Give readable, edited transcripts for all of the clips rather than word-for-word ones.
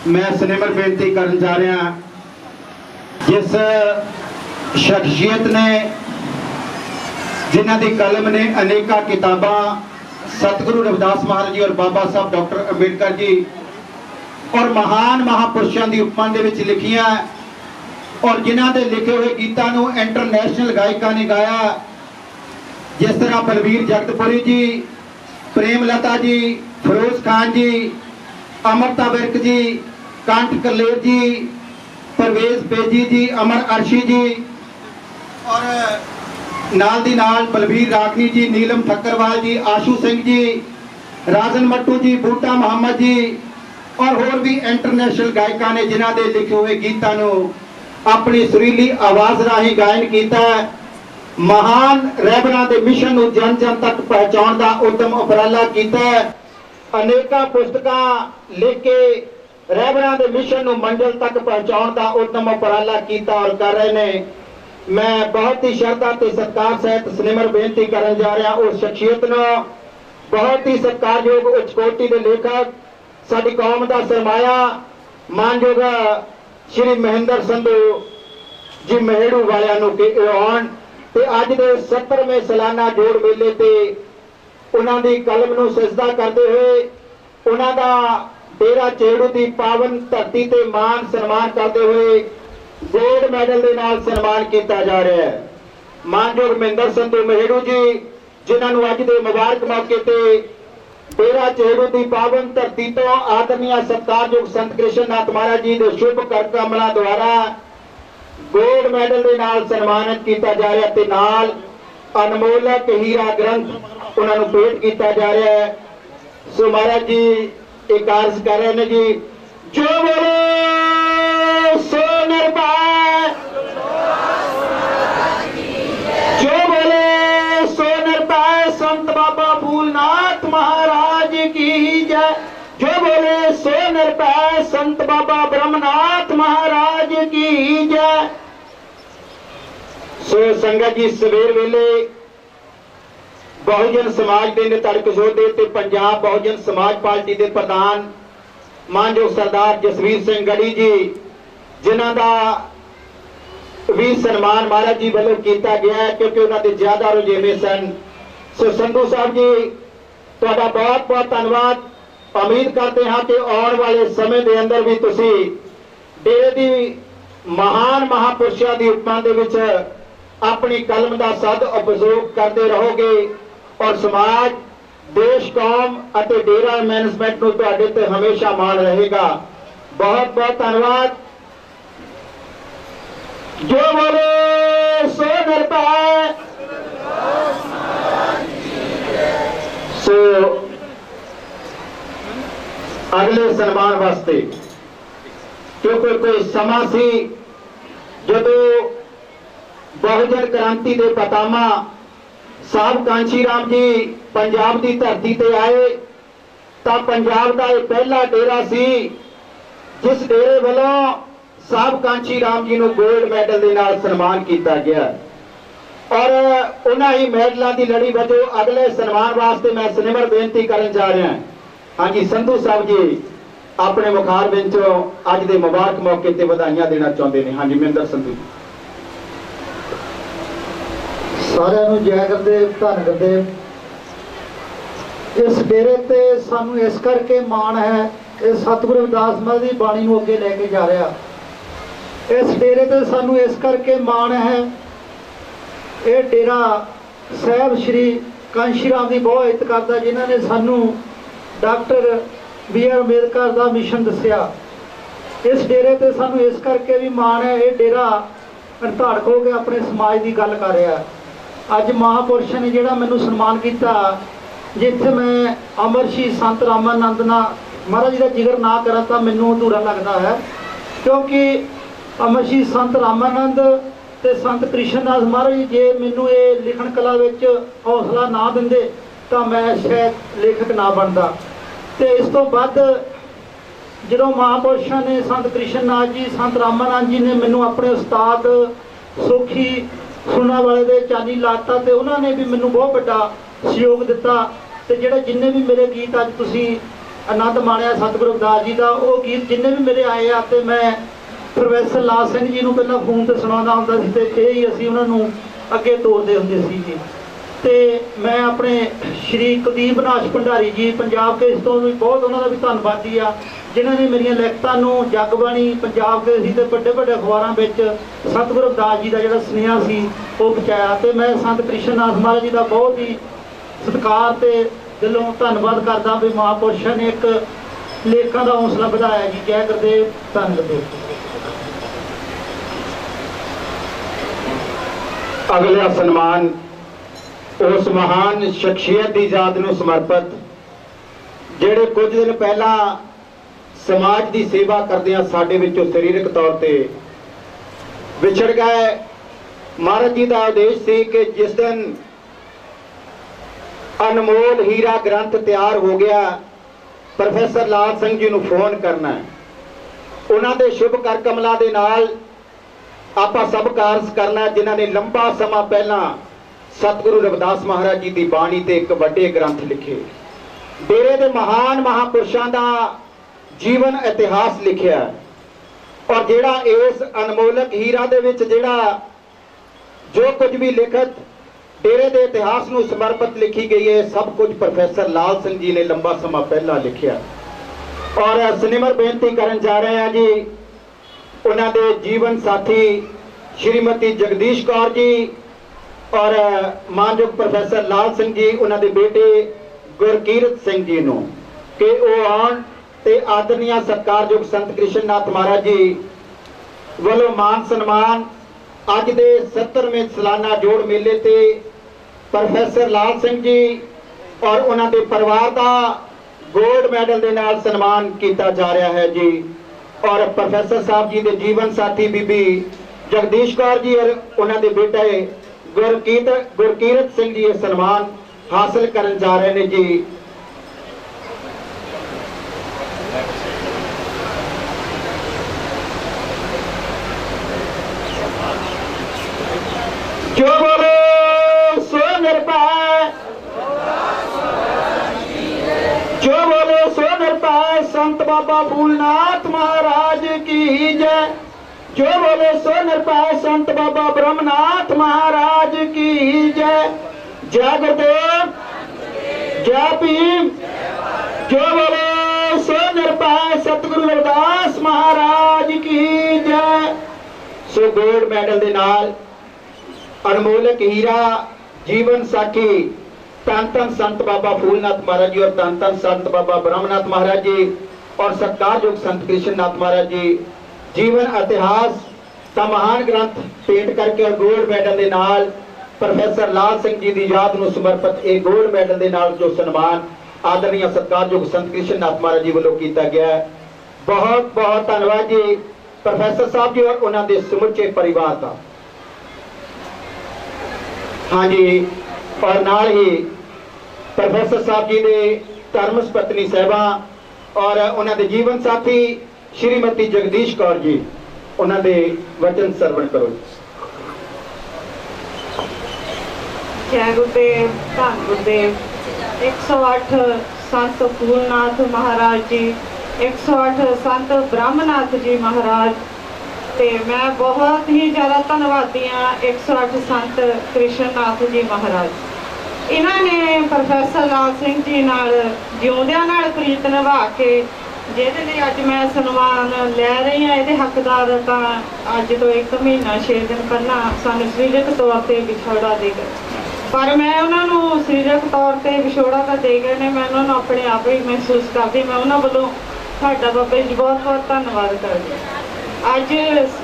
मैं सिनेमर बेनती करन जा रहा जिस शख्सियत ने जिन्हों की कलम ने अनेका किताबा सतगुरु रविदास महाराज जी और बाबा साहब डॉक्टर अंबेडकर जी और महान महापुरुषों की उपमा दे विच लिखियां और जिन्हों के लिखे हुए गीतों को इंटरनेशनल गायकों ने गाया, जिस तरह बलवीर जगतपुरी जी, प्रेमलता जी, फिरोज खान जी, अमृता विर्क जी, कंठ कलेर जी, परवेज बेजी जी, अमर अर्शी जी और नाल दी नाल बलवीर रागनी जी, नीलम ठक्करवाल जी, आशू सिंह जी, राजन मट्टू जी, बूटा मोहम्मद जी और होर भी इंटरनेशनल गायकों ने जिन्हों के लिखे हुए गीतों को अपनी सुरीली आवाज़ राही गायन किया। महान रहबरां दे मिशन को जन जन तक पहुँचाने का उद्यम उपराला किया। अनेका पुस्तकां लिख के रहबरां दे मिशन को मंजिल तक पहुँचाने का उद्यम उपराला किया और कर रहे हैं। मैं बहुत ही श्रद्धा ते सत्कार सहित सिनेमर बेनती करन जा रहा उस शख्सियत नूं, बहुत ही सत्कारयोग उच्च कोटि के लेखक, साडी कौम का सरमाया, मानयोग श्री महेंद्र संधू जी महेड़ू वालियां नूं कि आउण ते अज दे 70वें सालाना जोड़ मेले ते उन्हां दी कलम नूं सजदा करते हुए उन्हां दा डेरा चेड़ू की पावन धरती ते मान सन्मान करते हुए गोल्ड मैडल के नाल सन्मान किया जा रहा है। मानयोग महेंद्र संधू महेड़ू जी जिन्होंने अज के मुबारक मौके ते डेरा चेड़ू की पावन धरती तो आदरणीय सत्कारयोग संत कृष्णनाथ महाराज जी के शुभ कर कमलों द्वारा गोल्ड मैडल के नाल सन्मानित किया जा रहा है। नाल अनमोलक हीरा ग्रंथ उन्होंने भेंट किया जा रहा है। सो महाराज जी एक अर्ज कर रहे हैं जी, जो बोले सो निर्भय, जो बोले सो निर्भय संत बाबा भूलनाथ महाराज की जय, जो बोले सो निर्भय संत बाबा ब्रह्मनाथ महाराज की जय। सो संगत जी सवेर वेले बहुजन समाज के नेता किशोर ते पंजाब बहुजन समाज पार्टी के प्रधान मानयोग सरदार जसवीर सिंह गढ़ी जी जिन्हों का भी सन्मान महाराज जी वालों किया गया है क्योंकि उन्होंने ज्यादा रुझेवे सन। सो संधू साहब जी तुहाडा बहुत बहुत धन्यवाद। उम्मीद करते हैं कि आने वाले समय के अंदर भी तुसी डेरे की महान महापुरुषों की उपमा दे विच अपनी कलम का सद उपयोग करते रहोगे और समाज देश कौम और डेरा मैनेजमेंट को तुहाडे ते हमेशा मान रहेगा। बहुत बहुत धन्यवाद। जो बोले सो निर्भय। सो अगले सन्मान वास्ते क्योंकि कोई समा सी जदों बहुजन क्रांति के पतामा साहब कांशी राम जी पंजाब की धरती ते आए तो पंजाब का यह पहला डेरा सी जिस डेरे वालों साहब कांशी राम जी को गोल्ड मैडल के नाल सन्मान किया गया और उन्होंने ही मैडलों की लड़ी वजों अगले सन्मान वास्ते मैं सिनेमर बेनती करन जा रहा। हाँ जी संधू साहब जी अपने मुखार विचों अज के मुबारक मौके ते बधाइयां देना चाहते हैं। हाँ जी महेंद्र संधू जी। सारिਆਂ ਨੂੰ जय गुरदेव धन गुरदेव। इस डेरे ते सानू इस करके मान है कि सतगुरु रविदास महाराज की बाणी को अगे लेके जा रहा। इस डेरे ते सानू इस करके मान है ये डेरा साहब श्री कांशी राम की बहुत इज्जत करता जिन्होंने सानू डॉक्टर BR अंबेडकर का मिशन दसिया। इस डेरे ते सानू इस करके भी मान है ये डेरा धड़क हो के अपने समाज की गल कर रहा। अज महापुरुष ने जिहड़ा मैनू सन्मान किया जिथे मैं अमरशी संत रामानंद ना महाराज जी का जिक्र ना करा तो मैनू अधूरा लगता है क्योंकि अमरशी संत रामानंद ते संत कृष्णनाथ महाराज जी जे मैनू ये लिखण कला विच हौसला ना दिंदे तो मैं शायद लेखक ना बनता। तो इस तो बाद जो महापुरुषों ने संत कृष्णनाथ जी संत रामानंद जी ने मैनू अपने उस्ताद सुखी सुना वाले दे चानी लाता तो उन्होंने भी मैनू बहुत बड़ा सहयोग दिता। तो जिहड़े जिन्ने भी मेरे गीत अज तुसीं ਆਨੰਦ ਮਾਣਿਆ ਸਤਿਗੁਰੂ ਰਵਿਦਾਸ ਜੀ ਦਾ। ਉਹ ਗੀਤ ਜਿੰਨੇ ਵੀ ਮੇਰੇ ਆਏ ਆ ਤੇ ਮੈਂ ਪ੍ਰੋਫੈਸਰ ਲਾਲ ਸਿੰਘ ਜੀ ਨੂੰ ਪਹਿਲਾਂ ਫੋਨ ਤੇ ਸੁਣਾਉਂਦਾ ਹੁੰਦਾ ਸੀ ਤੇ ਇਹ ਹੀ ਅਸੀਂ ਉਹਨਾਂ ਨੂੰ ਅੱਗੇ ਤੋਰਦੇ ਹੁੰਦੇ ਸੀ ਜੀ। ਤੇ ਮੈਂ ਆਪਣੇ ਸ਼੍ਰੀ ਕੁਲਦੀਪ ਨਾਸ਼ ਭੰਡਾਰੀ ਜੀ ਪੰਜਾਬ ਕੇਸ ਤੋਂ ਵੀ ਬਹੁਤ ਉਹਨਾਂ ਦਾ ਵੀ ਧੰਨਵਾਦੀ ਆ, ਜਿਨ੍ਹਾਂ ਨੇ ਮੇਰੀਆਂ ਲਿਖਤਾਂ ਨੂੰ ਜਗਬਾਣੀ ਪੰਜਾਬ ਕੇਸਰੀ ਤੇ ਵੱਡੇ ਵੱਡੇ ਅਖਬਾਰਾਂ ਵਿੱਚ ਸਤਿਗੁਰੂ ਰਵਿਦਾਸ ਜੀ ਦਾ ਜਿਹੜਾ ਸੁਨੇਹਾ ਸੀ ਉਹ ਪਹੁੰਚਾਇਆ। ਤੇ ਮੈਂ ਸੰਤ ਕ੍ਰਿਸ਼ਨ ਨਾਥ ਮਹਾਰਾਜ ਜੀ ਦਾ ਬਹੁਤ ਹੀ ਸਤਿਕਾਰ ਤੇ ਦਿਲੋਂ ਧੰਨਵਾਦ ਕਰਦਾ ਵੀ ਮਹਾਂਪੁਰਸ਼ਾਂ ਨੇ ਇੱਕ ਲੇਖਾਂ ਦਾ ਹੌਸਲਾ ਵਧਾਇਆ ਜੀ। ਜੈ ਗੁਰਦੇਵ, ਧੰਨ ਗੁਰਦੇਵ। ਅਗਲਾ ਸਨਮਾਨ ਉਸ ਮਹਾਨ ਸ਼ਖਸੀਅਤ ਦੀ ਯਾਦ ਨੂੰ ਸਮਰਪਿਤ, ਜਿਹੜੇ ਕੁਝ ਦਿਨ ਪਹਿਲਾਂ ਸਮਾਜ ਦੀ ਸੇਵਾ ਕਰਦਿਆਂ ਸਾਡੇ ਵਿੱਚੋਂ ਸਰੀਰਕ ਤੌਰ ਤੇ ਵਿਛੜ ਗਏ। ਮਹਾਰਾਜ ਜੀ ਦਾ ਆਦੇਸ਼ ਸੀ ਕਿ ਜਿਸ ਦਿਨ ਅਨਮੋਲ ਹੀਰਾ ਗ੍ਰੰਥ ਤਿਆਰ ਹੋ ਗਿਆ, ਪ੍ਰੋਫੈਸਰ ਲਾਲ ਸਿੰਘ ਜੀ ਨੂੰ ਫੋਨ ਕਰਨਾ ਹੈ। ਉਹਨਾਂ ਦੇ ਸ਼ੁਭ ਕਰ ਕਮਲਾਂ ਦੇ ਨਾਲ ਆਪਾਂ ਸਭ ਕਾਰਜ ਕਰਨਾ, ਜਿਨ੍ਹਾਂ ਨੇ ਲੰਬਾ ਸਮਾਂ ਪਹਿਲਾਂ ਸਤਿਗੁਰੂ ਰਵਿਦਾਸ ਮਹਾਰਾਜ ਜੀ ਦੀ ਬਾਣੀ ਤੇ ਇੱਕ ਵੱਡੇ ਗ੍ਰੰਥ ਲਿਖੇ, ਡੇਰੇ ਦੇ ਮਹਾਨ ਮਹਾਂਪੁਰਸ਼ਾਂ ਦਾ ਜੀਵਨ ਇਤਿਹਾਸ ਲਿਖਿਆ। ਔਰ ਜਿਹੜਾ ਇਸ ਅਨਮੋਲਕ ਹੀਰਾ ਦੇ ਵਿੱਚ ਜਿਹੜਾ ਜੋ ਕੁਝ ਵੀ ਲਿਖਤ ਡੇਰੇ ਦੇ ਇਤਿਹਾਸ ਨੂੰ ਸਮਰਪਿਤ ਲਿਖੀ ਗਈ ਹੈ, ਸਭ ਕੁਝ ਪ੍ਰੋਫੈਸਰ ਲਾਲ ਸਿੰਘ ਜੀ ਨੇ ਲੰਬਾ ਸਮਾਂ ਪਹਿਲਾਂ ਲਿਖਿਆ। ਔਰ ਸਿਨੇਮਰ ਬੇਨਤੀ ਕਰਨ ਜਾ ਰਹੇ ਹਾਂ ਜੀ, ਉਹਨਾਂ ਦੇ ਜੀਵਨ ਸਾਥੀ ਸ਼੍ਰੀਮਤੀ ਜਗਦੀਸ਼ ਕੌਰ ਜੀ ਔਰ ਮਾਨਯੋਗ ਪ੍ਰੋਫੈਸਰ ਲਾਲ ਸਿੰਘ ਜੀ, ਉਹਨਾਂ ਦੇ ਬੇਟੇ ਗੁਰਕੀਰਤ ਸਿੰਘ ਜੀ ਨੂੰ ਕਿ ਉਹ ਆਉਣ ਤੇ ਆਦਰਨੀय ਸਤਿਕਾਰਯੋਗ ਸੰਤ ਕ੍ਰਿਸ਼ਨ ਨਾਥ ਮਹਾਰਾਜ ਜੀ ਵੱਲੋਂ ਮਾਨ ਸਨਮਾਨ ਅੱਜ ਦੇ 70ਵੇਂ ਸਾਲਾਨਾ ਜੋੜ ਮੇਲੇ ਤੇ ਪ੍ਰੋਫੈਸਰ ਲਾਲ ਸਿੰਘ ਜੀ ਔਰ ਉਹਨਾਂ ਦੇ ਪਰਿਵਾਰ ਦਾ ਗੋਲਡ ਮੈਡਲ ਦੇ ਨਾਲ ਸਨਮਾਨ ਕੀਤਾ ਜਾ ਰਿਹਾ ਹੈ ਜੀ। ਔਰ ਪ੍ਰੋਫੈਸਰ ਸਾਹਿਬ ਜੀ ਦੇ ਜੀਵਨ ਸਾਥੀ ਬੀਬੀ ਜਗਦੀਸ਼ ਕੌਰ ਜੀ ਔਰ ਉਹਨਾਂ ਦੇ ਬੇਟੇ ਗੁਰਕੀਰਤ ਸਿੰਘ ਜੀ ਇਹ ਸਨਮਾਨ ਹਾਸਲ ਕਰਨ ਜਾ ਰਹੇ ਨੇ ਜੀ। ਜੋ ਬੋਲੇ ਸੋ ਨਿਰਭੈ, ਜੋ ਬੋਲੇ ਸੋ ਨਿਰਭੈ, ਸੰਤ ਬਾਬਾ ਫੂਲਨਾਥ महाराज की जय। जो बोले सो निरभय, संत बाबा ब्रह्मनाथ महाराज की जय। जय गुरुदेव, जय भीम। जो बोले सो निरभय, सतगुरु रविदास महाराज की जय। सो गोल्ड मैडल दे नाल अनमोलक हीरा जीवन साखी धन धन संत बाबा फूलनाथ महाराज जी और धन धन संत बाबा ब्रह्मनाथ महाराज जी और सत्कारयोग संत कृष्ण नाथ महाराज जी जीवन इतिहास का महान ग्रंथ पेंट करके और गोल्ड मैडल के नाल प्रोफेसर लाल सिंह जी की याद को समर्पित एक गोल्ड मैडल के नाल जो सन्मान आदरणीय सत्कारयोग संत कृष्ण नाथ महाराज जी वालों किया गया। बहुत बहुत धन्यवाद जी प्रोफेसर साहब जी और उन्होंने समुचे परिवार का। हाँ जी, और नाल ही प्रोफेसर साहब जी के धर्मस पत्नी साहबा और उन्होंने जीवन साथी श्रीमती जगदीश कौर जी, उन्होंने वचन सरवण करो। जय गुरुदेव, धन गुरुदेव। 108 संत फूलनाथ महाराज जी, 108 संत ब्रह्मनाथ जी महाराज ते मैं बहुत ही ज़्यादा धन्यवादी हाँ 108 संत कृष्ण नाथ जी महाराज। इन्होंने प्रोफेसर लाल सिंह जी नाल जिउंदियां नाल प्रीत निभा के जिहदे लई अज मैं सन्मान लै रही हाँ, इहदे हकदार तां अज तो 1 महीना 6 दिन पहला सानूं सरीरक तौर पर विछोड़ा दे गए, पर मैं उन्होंने सरीरक तौर पर विछोड़ा तो दे गए ने, मैं उन्होंने अपने आप ही महसूस करती, मैं उन्होंने वालों साडा बाबा जी बहुत बहुत धन्यवाद करदी। अज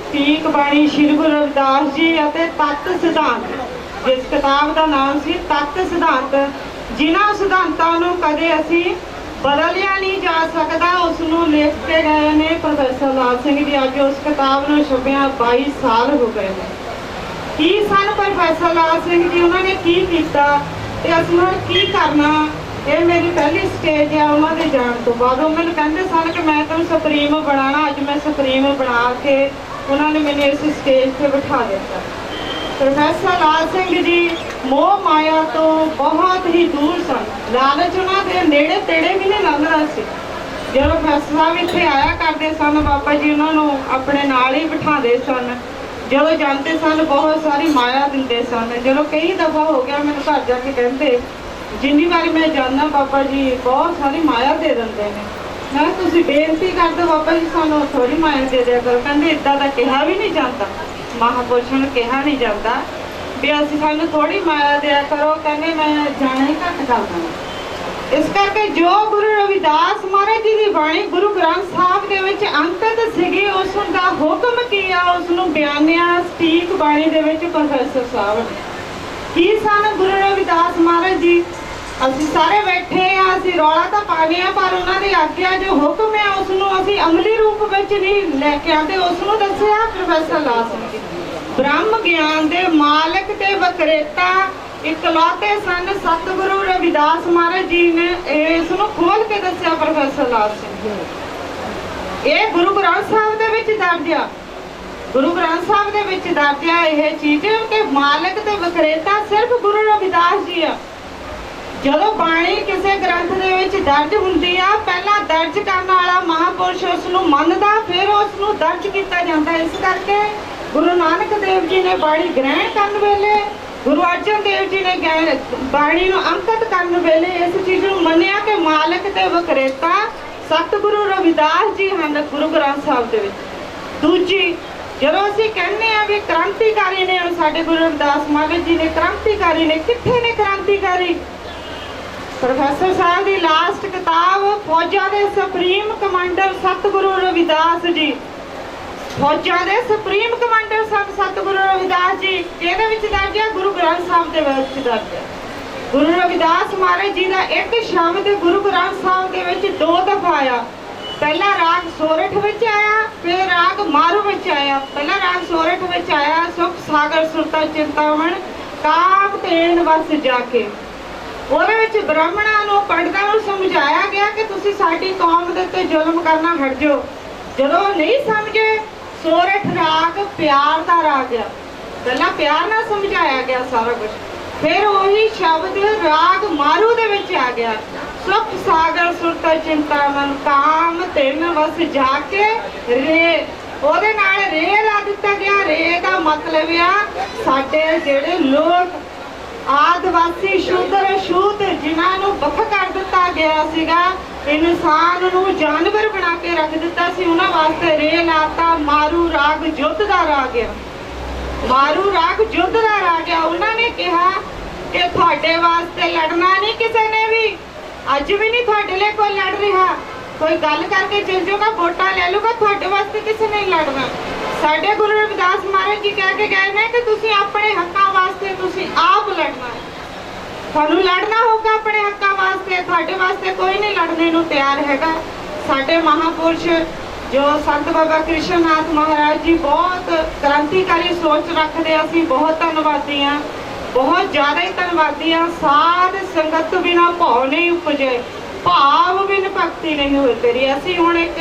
सीख बाणी श्री गुरु रविदास जी अते तत्त सिद्धांत, जिस किताब का नाम सी तत्त सिद्धांत, जिन्हां सिद्धांतां नूं कदे असीं बदलिया नहीं जा सकता, उसनूं लिख के गए ने प्रोफेसर लाल सिंह जी। अज उस किताब नूं छपिया 22 साल हो गए हैं। की सन प्रोफेसर लाल सिंह जी, उन्होंने की किया ते असीं हुण की करना। ये मेरी पहली स्टेज है उन्होंने जाने तो बाद। वो मैंने कहते सन कि मैं तुम सुप्रीम बनाना, अज मैं सुप्रीम बना के उन्होंने मैंने इस स्टेज पर बिठा दिता। प्रोफेसर लाल सिंह जी मोह माया तो बहुत ही दूर सन, लालच उन्होंने नेड़े तेड़े भी नहीं लंघदा सी। ਜਦੋਂ ਫੈਸਲਾ ਸਾਹਿਬ ਇੱਥੇ ਆਇਆ ਕਰਦੇ ਸਨ, ਬਾਬਾ ਜੀ ਉਹਨਾਂ ਨੂੰ ਆਪਣੇ ਨਾਲ ਹੀ ਬਿਠਾਉਂਦੇ ਸਨ। ਜਦੋਂ ਜਾਂਦੇ ਸਨ ਬਹੁਤ ਸਾਰੀ ਮਾਇਆ ਦਿੰਦੇ ਸਨ। ਜਦੋਂ ਕਈ ਦਫਾ ਹੋ ਗਿਆ ਮੈਨੂੰ ਘਰ ਜਾ ਕੇ ਕਹਿੰਦੇ, ਜਿੰਨੀ ਵਾਰੀ ਮੈਂ ਜਾਂਦਾ ਬਾਬਾ ਜੀ ਬਹੁਤ ਸਾਰੀ ਮਾਇਆ ਦੇ ਦਿੰਦੇ ਨੇ। ਮੈਂ ਕਿਹਾ ਤੁਸੀਂ ਬੇਨਤੀ ਕਰਦੇ ਬਾਬਾ ਜੀ ਸਾਨੂੰ ਥੋੜੀ ਮਾਇਆ ਦੇ ਦਿਆ ਕਰੋ। ਕਹਿੰਦੇ ਇੱਦਾਂ ਦਾ ਕਿਹਾ ਵੀ ਨਹੀਂ ਜਾਂਦਾ, ਮਹਾਂਪੁਰਸ਼ਾਂ ਨੂੰ ਕਿਹਾ ਨਹੀਂ ਜਾਂਦਾ ਵੀ ਅਸੀਂ ਸਾਨੂੰ ਥੋੜੀ ਮਾਇਆ ਦਿਆ ਕਰੋ। ਕਹਿੰਦੇ ਮੈਂ ਜਾਣਾ ਹੀ ਘੱਟ ਕਰਦਾ। ਇਸ ਕਰਕੇ ਜੋ ਗੁਰੂ ਰਵਿਦਾਸ ਮਹਾਰਾਜ ਜੀ ਦੀ ਬਾਣੀ ਗੁਰੂ ਗ੍ਰੰਥ ਸਾਹਿਬ ਦੇ ਵਿੱਚ ਅੰਕਿਤ ਸੀਗੀ, ਉਸ ਦਾ ਹੁਕਮ ਕੀ ਆ ਉਸ ਨੂੰ ਬਿਆਨਿਆ ਸਟੀਕ ਬਾਣੀ ਦੇ ਵਿੱਚ ਪ੍ਰੋਫੈਸਰ ਸਾਹਿਬ ਨੇ। ਕੀ ਸਨ ਗੁਰੂ ਰਵਿਦਾਸ ਮਹਾਰਾਜ ਜੀ? ਅਸੀਂ ਸਾਰੇ ਬੈਠੇ ਆ, ਅਸੀਂ ਰੌਲਾ ਤਾਂ ਪਾਉਂਦੇ ਆ, ਪਰ ਉਹਨਾਂ ਦੀ ਆਗਿਆ ਜੋ ਹੁਕਮ ਹੈ ਉਸ ਨੂੰ ਅਸੀਂ ਅਮਲੀ ਰੂਪ ਵਿੱਚ ਨਹੀਂ ਲੈ ਕੇ ਆਉਂਦੇ। ਉਸ ਨੂੰ ਦੱਸਿਆ ਪ੍ਰੋਫੈਸਰ ਲਾਸ ਨੇ। ਬ੍ਰਹਮ ਗਿਆਨ ਦੇ ਮਾਲਕ ਤੇ ਵਿਕਰੇਤਾ ਇਕਲੌਤੇ ਸਨ ਸਤਿਗੁਰੂ ਰਵਿਦਾਸ ਮਹਾਰਾਜ ਜੀ ਨੇ ਇਸ ਨੂੰ ਖੋਲ ਕੇ ਦੱਸਿਆ ਪ੍ਰੋਫੈਸਰ ਲਾਲ ਸਿੰਘ। ਇਹ ਗੁਰੂ ਗ੍ਰੰਥ ਸਾਹਿਬ ਦੇ ਵਿੱਚ ਦਰਜ ਆ, ਗੁਰੂ ਗ੍ਰੰਥ ਸਾਹਿਬ ਦੇ ਵਿੱਚ ਦਰਜ ਆ ਇਹ ਚੀਜ਼ ਕਿ ਮਾਲਕ ਤੇ ਵਿਕਰੇਤਾ ਸਿਰਫ ਗੁਰੂ ਰਵਿਦਾਸ ਜੀ ਆ। ਜਦੋਂ ਬਾਣੀ ਕਿਸੇ ਗ੍ਰੰਥ ਦੇ ਵਿੱਚ ਦਰਜ ਹੁੰਦੀ ਆ, ਪਹਿਲਾਂ ਦਰਜ ਕਰਨ ਵਾਲਾ ਮਹਾਂਪੁਰਸ਼ ਉਸ ਨੂੰ ਮੰਨਦਾ, ਫਿਰ ਉਸ ਨੂੰ ਦਰਜ ਕੀਤਾ ਜਾਂਦਾ। ਇਸ ਕਰਕੇ ਗੁਰੂ ਨਾਨਕ ਦੇਵ ਜੀ ਨੇ ਬਾਣੀ ਗ੍ਰਹਿਣ ਕਰਨ ਵੇਲੇ, ਗੁਰੂ ਅਰਜਨ ਦੇਵ ਜੀ ਨੇ ਬਾਣੀ ਨੂੰ ਅੰਕਿਤ ਕਰਨ ਵੇਲੇ ਇਸ ਚੀਜ਼ ਨੂੰ ਮੰਨਿਆ ਕਿ ਮਾਲਕ ਤੇ ਵਿਕਰੇਤਾ ਸਤਿਗੁਰੂ ਰਵਿਦਾਸ ਜੀ ਹਨ ਗੁਰੂ ਗ੍ਰੰਥ ਸਾਹਿਬ ਦੇ ਵਿੱਚ। ਦੂਜੀ, ਜਦੋਂ ਅਸੀਂ ਕਹਿੰਦੇ ਆ ਵੀ ਕ੍ਰਾਂਤੀਕਾਰੀ ਨੇ ਸਾਡੇ ਗੁਰੂ ਰਵਿਦਾਸ ਮਹਾਰਾਜ ਜੀ ਨੇ, ਕ੍ਰਾਂਤੀਕਾਰੀ ਨੇ, ਕਿੱਥੇ ਨੇ ਕ੍ਰਾਂਤੀਕਾਰੀ? ਪ੍ਰੋਫੈਸਰ ਸਾਹਿਬ ਦੀ ਲਾਸਟ ਕਿਤਾਬ ਫੌਜਾਂ ਦੇ ਸੁਪਰੀਮ ਕਮਾਂਡਰ ਸਤਿਗੁਰੂ ਰਵਿਦਾਸ ਜੀ, ਫੌਜਾਂ ਦੇ ਸੁਪਰੀਮ ਕਮਾਂਡਰ ਸਨ ਸਤਿਗੁਰੂ ਰਵਿਦਾਸ ਜੀ। ਇਹਦੇ ਵਿੱਚ ਦਰਜ ਹੈ ਗੁਰੂ ਗ੍ਰੰਥ ਸਾਹਿਬ ਦੇ ਵਿੱਚ ਦਰਜ ਹੈ। ਗੁਰੂ ਰਵਿਦਾਸ ਮਹਾਰਾਜ ਜੀ ਦਾ ਇੱਕ ਸ਼ਬਦ ਗੁਰੂ ਗ੍ਰੰਥ ਸਾਹਿਬ ਦੇ ਵਿੱਚ 2 ਦਫਾ ਆਇਆ। ਪਹਿਲਾ ਰਾਗ ਸੋਰਠ ਵਿੱਚ ਆਇਆ, ਫਿਰ ਰਾਗ ਮਾਰੂ ਵਿੱਚ ਆਇਆ। ਪਹਿਲਾ ਰਾਗ ਸੋਰਠ ਵਿੱਚ ਆਇਆ, ਸੁਖ ਸਾਗਰ ਸੁਰਤਾ ਚਿੰਤਾਵਨ ਕਾਮ ਤੇਨ ਵਸ ਜਾ ਕੇ। ਉਹਦੇ ਵਿੱਚ ਬ੍ਰਾਹਮਣਾਂ ਨੂੰ, ਪੰਡਤਾਂ ਨੂੰ ਸਮਝਾਇਆ ਗਿਆ ਕਿ ਤੁਸੀਂ ਸਾਡੀ ਕੌਮ ਦੇ ਉੱਤੇ ਜ਼ੁਲਮ ਕਰਨਾ ਹਟ ਜਾਓ। ਜਦੋਂ ਨਹੀਂ ਸਮਝੇ, ਸੋਰਠ ਰਾਗ ਪਿਆਰ ਦਾ ਰਾਗ ਆ। ਪਹਿਲਾਂ ਪਿਆਰ ਨਾਲ ਸਮਝਾਇਆ ਗਿਆ ਸਾਰਾ ਕੁਝ, ਫਿਰ ਉਹੀ ਸ਼ਬਦ ਰਾਗ ਮਾਰੂ ਦੇ ਵਿੱਚ ਆ ਗਿਆ, ਸੁਖ ਸਾਗਰ ਸੁਰਤ ਚਿੰਤਾਮਨ ਕਾਮ ਤਿੰਨ ਵਸ ਜਾ ਕੇ ਰੇ। ਉਹਦੇ ਨਾਲ ਰੇ ਲਾ ਦਿੱਤਾ ਗਿਆ। ਰੇ ਦਾ ਮਤਲਬ ਆ ਸਾਡੇ ਜਿਹੜੇ ਲੋਕ ਆਦਿਵਾਸੀ ਸ਼ੂਦਰ ਛੂਤ ਜਿਨ੍ਹਾਂ ਨੂੰ ਵੱਖ ਕਰ ਦਿੱਤਾ ਗਿਆ ਸੀਗਾ, ਇਨਸਾਨ ਨੂੰ ਜਾਨਵਰ ਬਣਾ ਕੇ ਰੱਖ ਦਿੱਤਾ ਸੀ, ਉਹਨਾਂ ਵਾਸਤੇ ਰੇ ਲਾਤਾ। ਮਾਰੂ ਰਾਗ ਯੁੱਧ ਦਾ ਰਾਗ ਆ, ਮਾਰੂ ਰਾਗ ਯੁੱਧ ਦਾ ਰਾਗ ਆ। ਉਹਨਾਂ ਨੇ ਕਿਹਾ ਕਿ ਤੁਹਾਡੇ ਵਾਸਤੇ ਲੜਨਾ ਨਹੀਂ ਕਿਸੇ ਨੇ ਵੀ, ਅੱਜ ਵੀ ਨਹੀਂ ਤੁਹਾਡੇ ਲਈ ਕੋਈ ਲੜ ਰਿਹਾ। ਕੋਈ ਗੱਲ ਕਰਕੇ ਚਲ ਜਾਊਗਾ, ਵੋਟਾਂ ਲੈ ਲੂਗਾ, ਤੁਹਾਡੇ ਵਾਸਤੇ ਕਿਸੇ ਨੇ ਲੜਨਾ। ਸਾਡੇ ਗੁਰੂ ਰਵਿਦਾਸ ਮਹਾਰਾਜ ਜੀ ਕਹਿ ਕੇ ਗਏ ਨੇ ਕਿ ਤੁਸੀਂ ਆਪਣੇ ਹੱਕਾਂ ਵਾਸਤੇ ਤੁਸੀਂ ਆਪ ਲੜਨਾ ਹੈ। ਤੁਹਾਨੂੰ ਲੜਨਾ ਹੋਊਗਾ ਆਪਣੇ ਹੱਕਾਂ ਵਾਸਤੇ, ਤੁਹਾਡੇ ਵਾਸਤੇ ਕੋਈ ਨਹੀਂ ਲੜਨੇ ਨੂੰ ਤਿਆਰ ਹੈਗਾ। ਸਾਡੇ ਮਹਾਂਪੁਰਸ਼ ਜੋ ਸੰਤ ਬਾਬਾ ਕ੍ਰਿਸ਼ਨ ਨਾਥ ਮਹਾਰਾਜ ਜੀ ਬਹੁਤ ਕ੍ਰਾਂਤੀਕਾਰੀ ਸੋਚ ਰੱਖਦੇ, ਅਸੀਂ ਬਹੁਤ ਧੰਨਵਾਦੀ ਹਾਂ, ਬਹੁਤ ਜ਼ਿਆਦਾ ਹੀ ਧੰਨਵਾਦੀ ਹਾਂ। ਸਾਧ ਸੰਗਤ ਬਿਨਾ ਭਾਵ ਨਹੀਂ ਉਪਜੇ, ਭਾਵ ਬਿਨ ਭਗਤੀ ਨਹੀਂ ਹੋਏ ਤੇਰੀ। ਅਸੀਂ ਹੁਣ ਇੱਕ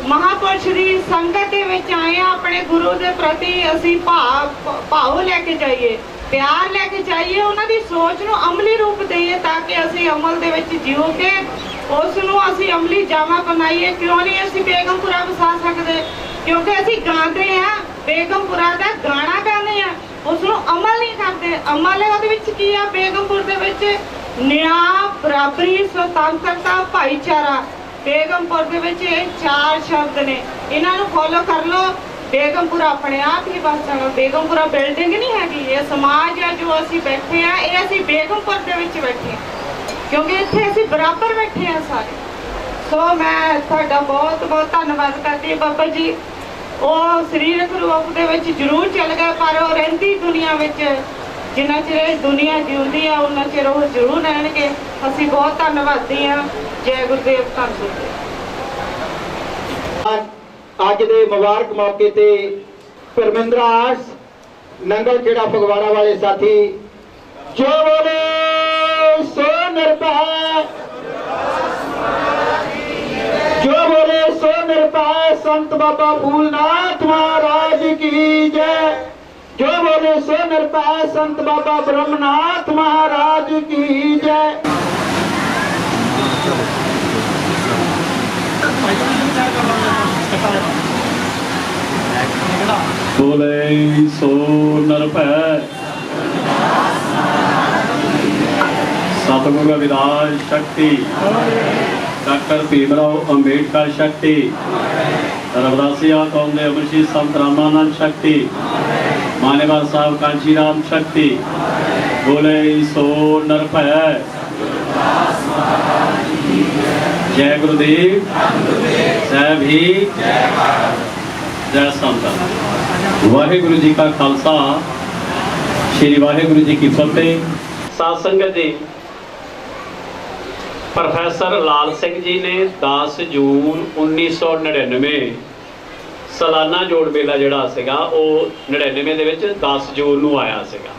ਮਹਾਂਪੁਰਸ਼ ਦੀ ਸੰਗਤ ਦੇ ਵਿੱਚ ਆਏ ਹਾਂ, ਆਪਣੇ ਗੁਰੂ ਦੇ ਪ੍ਰਤੀ ਅਸੀਂ ਭਾਵ ਲੈ ਕੇ ਜਾਈਏ, ਪਿਆਰ ਲੈ ਕੇ ਜਾਈਏ, ਉਹਨਾਂ ਦੀ ਸੋਚ ਨੂੰ ਅਮਲੀ ਰੂਪ ਦੇਈਏ ਤਾਂ ਕਿ ਅਸੀਂ ਅਮਲ ਦੇ ਵਿੱਚ ਜੀਓ ਕੇ ਉਸ ਨੂੰ ਅਸੀਂ ਅਮਲੀ ਜਾਮਾ ਬਣਾਈਏ। ਕਿਉਂ ਨਹੀਂ ਅਸੀਂ ਬੇਗਮਪੁਰਾ ਵਸਾ ਸਕਦੇ? ਕਿਉਂਕਿ ਅਸੀਂ ਗਾਉਂਦੇ ਹਾਂ, ਬੇਗਮਪੁਰਾ ਦਾ ਗਾਣਾ ਗਾਉਂਦੇ ਹਾਂ, ਉਸ ਨੂੰ ਅਮਲ ਨਹੀਂ ਕਰਦੇ। ਅਮਲ ਉਹਦੇ ਵਿੱਚ ਕੀ ਆ? ਬੇਗਮਪੁਰ ਦੇ ਵਿੱਚ ਨਿਆਂ, ਬਰਾਬਰੀ, ਸੁਤੰਤਰਤਾ, ਭਾਈਚਾਰਾ। ਬੇਗਮਪੁਰ ਦੇ ਵਿੱਚ ਇਹ 4 ਸ਼ਬਦ ਨੇ, ਇਹਨਾਂ ਨੂੰ ਫੋਲੋ ਕਰ ਲਓ, ਬੇਗਮਪੁਰਾ ਆਪਣੇ ਆਪ ਹੀ ਬਸ ਜਾਣਾ। ਬੇਗਮਪੁਰਾ ਬਿਲਡਿੰਗ ਨਹੀਂ ਹੈਗੀ, ਇਹ ਸਮਾਜ ਹੈ ਜੋ ਅਸੀਂ ਬੈਠੇ ਆ, ਇਹ ਅਸੀਂ ਬੇਗਮਪੁਰ ਦੇ ਵਿੱਚ ਬੈਠੇ ਹਾਂ, ਕਿਉਂਕਿ ਇੱਥੇ ਅਸੀਂ ਬਰਾਬਰ ਬੈਠੇ ਹਾਂ ਸਾਰੇ। ਸੋ ਮੈਂ ਤੁਹਾਡਾ ਬਹੁਤ ਬਹੁਤ ਧੰਨਵਾਦ ਕਰਦੀ ਹਾਂ। ਬਾਬਾ ਜੀ ਉਹ ਸਰੀਰਕ ਰੂਪ ਦੇ ਵਿੱਚ ਜ਼ਰੂਰ ਚੱਲ ਗਏ, ਪਰ ਉਹ ਰਹਿੰਦੀ ਦੁਨੀਆ ਵਿੱਚ, ਜਿੰਨਾ ਚਿਰ ਇਹ ਦੁਨੀਆ ਜਿਉਂਦੀ ਆ ਉਹਨਾਂ ਚਿਰ ਉਹ ਜ਼ਰੂਰ ਰਹਿਣਗੇ। ਅਸੀਂ ਬਹੁਤ ਧੰਨਵਾਦੀ ਹਾਂ। ਜੈ ਗੁਰਦੇਵ, ਧੰਨ ਗੁਰਦੇਵ। ਅੱਜ ਦੇ ਮੁਬਾਰਕ ਮੌਕੇ ਤੇ ਪਰਮਿੰਦਰ ਆਰਟਸ ਨੰਗਲ ਖੇੜਾ ਫਗਵਾੜਾ ਵਾਲੇ ਸਾਥੀ ਜੋ ਬੋਲੇ ਸੋ ਨਿਰਭੈ, ਜੋ ਬੋਲੇ ਸੋ ਨਿਰਭੈ, ਸੰਤ ਬਾਬਾ ਫੂਲਨਾਥ महाराज की जय। जो बोले सो निरभय, संत बाबा ब्रह्मनाथ महाराज की जय। बोले सो नर भै। सतगुरु रविदास शक्ति, डॉक्टर भीमराव अंबेडकर शक्ति, रविदासिया कौम दे अमरशीर संत रामानंद शक्ति, मानेवाल साहब कांची राम शक्ति। बोले सो नर भै। जय गुरुदेव, जय भीम, जय संत। वाहिगुरु जी का खालसा, श्री वाहिगुरु जी की फतेह। साध संगत जी, प्रोफैसर लाल सिंह जी ने 10 जून 1999 सालाना जोड़ मेला जिहड़ा सीगा ਉਹ 99 ਦੇ ਵਿੱਚ 10 ਜੂਨ ਨੂੰ ਆਇਆ ਸੀਗਾ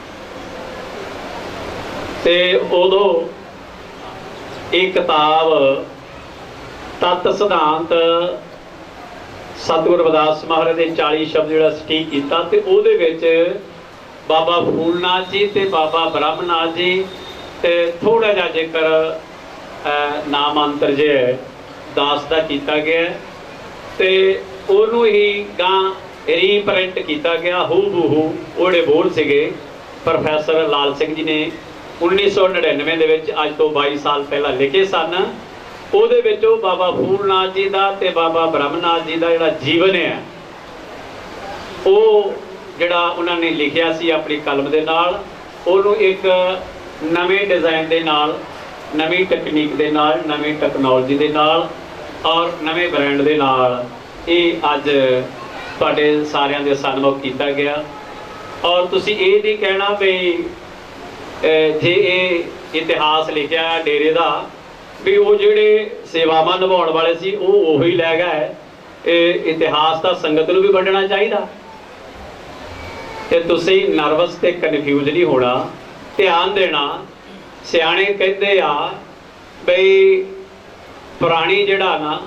ਤੇ ਉਦੋਂ ਇਹ ਕਿਤਾਬ ਤਤ ਸਿਧਾਂਤ ਸਤਿਗੁਰੂ ਰਵਿਦਾਸ ਮਹਾਰਾਜ ਦੇ 40 ਸ਼ਬਦ ਜਿਹੜਾ ਸਟੀਕ ਕੀਤਾ ਤੇ ਉਹਦੇ ਵਿੱਚ ਬਾਬਾ ਫੂਲਨਾਥ ਜੀ ਤੇ ਬਾਬਾ ਬ੍ਰਹਮਨਾਥ ਜੀ ਤੇ ਥੋੜਾ ਜਿਹਾ ਜ਼ਿਕਰ ਨਾਮ ਅੰਤਰ ਜੇ ਦਾਸ ਦਾ ਕੀਤਾ ਗਿਆ ਤੇ ਉਹਨੂੰ ਹੀ ਗਾਂ ਰੀਪ੍ਰਿੰਟ ਕੀਤਾ ਗਿਆ ਹੂ ਬਹੂ ਉਹਦੇ ਬੋਲ ਸੀਗੇ ਪ੍ਰੋਫੈਸਰ ਲਾਲ ਸਿੰਘ ਜੀ ਨੇ 1999 ਦੇ ਵਿੱਚ ਅੱਜ ਤੋਂ 22 ਸਾਲ ਪਹਿਲਾਂ ਲਿਖੇ ਸਨ। ਉਹਦੇ ਵਿੱਚ ਉਹ ਬਾਬਾ ਫੂਲਨਾਥ ਜੀ ਦਾ ਤੇ ਬਾਬਾ ਬ੍ਰਹਮਨਾਥ ਜੀ ਦਾ ਜਿਹੜਾ ਜੀਵਨ ਹੈ ਉਹ ਜਿਹੜਾ ਉਹਨਾਂ ਨੇ ਲਿਖਿਆ ਸੀ ਆਪਣੀ ਕਲਮ ਦੇ ਨਾਲ, ਉਹਨੂੰ ਇੱਕ ਨਵੇਂ ਡਿਜ਼ਾਈਨ ਦੇ ਨਾਲ, ਨਵੀਂ ਟੈਕਨੀਕ ਦੇ ਨਾਲ, ਨਵੀਂ ਟੈਕਨੋਲੋਜੀ ਦੇ ਨਾਲ ਔਰ ਨਵੇਂ ਬ੍ਰਾਂਡ ਦੇ ਨਾਲ ਇਹ ਅੱਜ ਤੁਹਾਡੇ ਸਾਰਿਆਂ ਦੇ ਸਨਮੁਖ ਕੀਤਾ ਗਿਆ। ਔਰ ਤੁਸੀਂ ਇਹ ਨਹੀਂ ਕਹਿਣਾ ਵੀ ਜੇ ਇਹ ਇਤਿਹਾਸ ਲਿਖਿਆ ਡੇਰੇ ਦਾ ਵੀ ਉਹ ਜਿਹੜੇ ਸੇਵਾਵਾਂ ਨਿਭਾਉਣ ਵਾਲੇ ਸੀ ਉਹ ਉਹੀ ਲੈ ਗਏ। ਇਹ ਇਤਿਹਾਸ ਤਾਂ ਸੰਗਤ ਨੂੰ ਵੀ ਵੰਡਣਾ ਚਾਹੀਦਾ ਤੇ ਤੁਸੀਂ ਨਰਵਸ ਤੇ ਕਨਫਿਊਜ਼ ਨਹੀਂ ਹੋਣਾ, ਧਿਆਨ ਦੇਣਾ। ਸਿਆਣੇ ਕਹਿੰਦੇ ਆ ਬਈ ਪੁਰਾਣੀ ਜਿਹੜਾ ਨਾ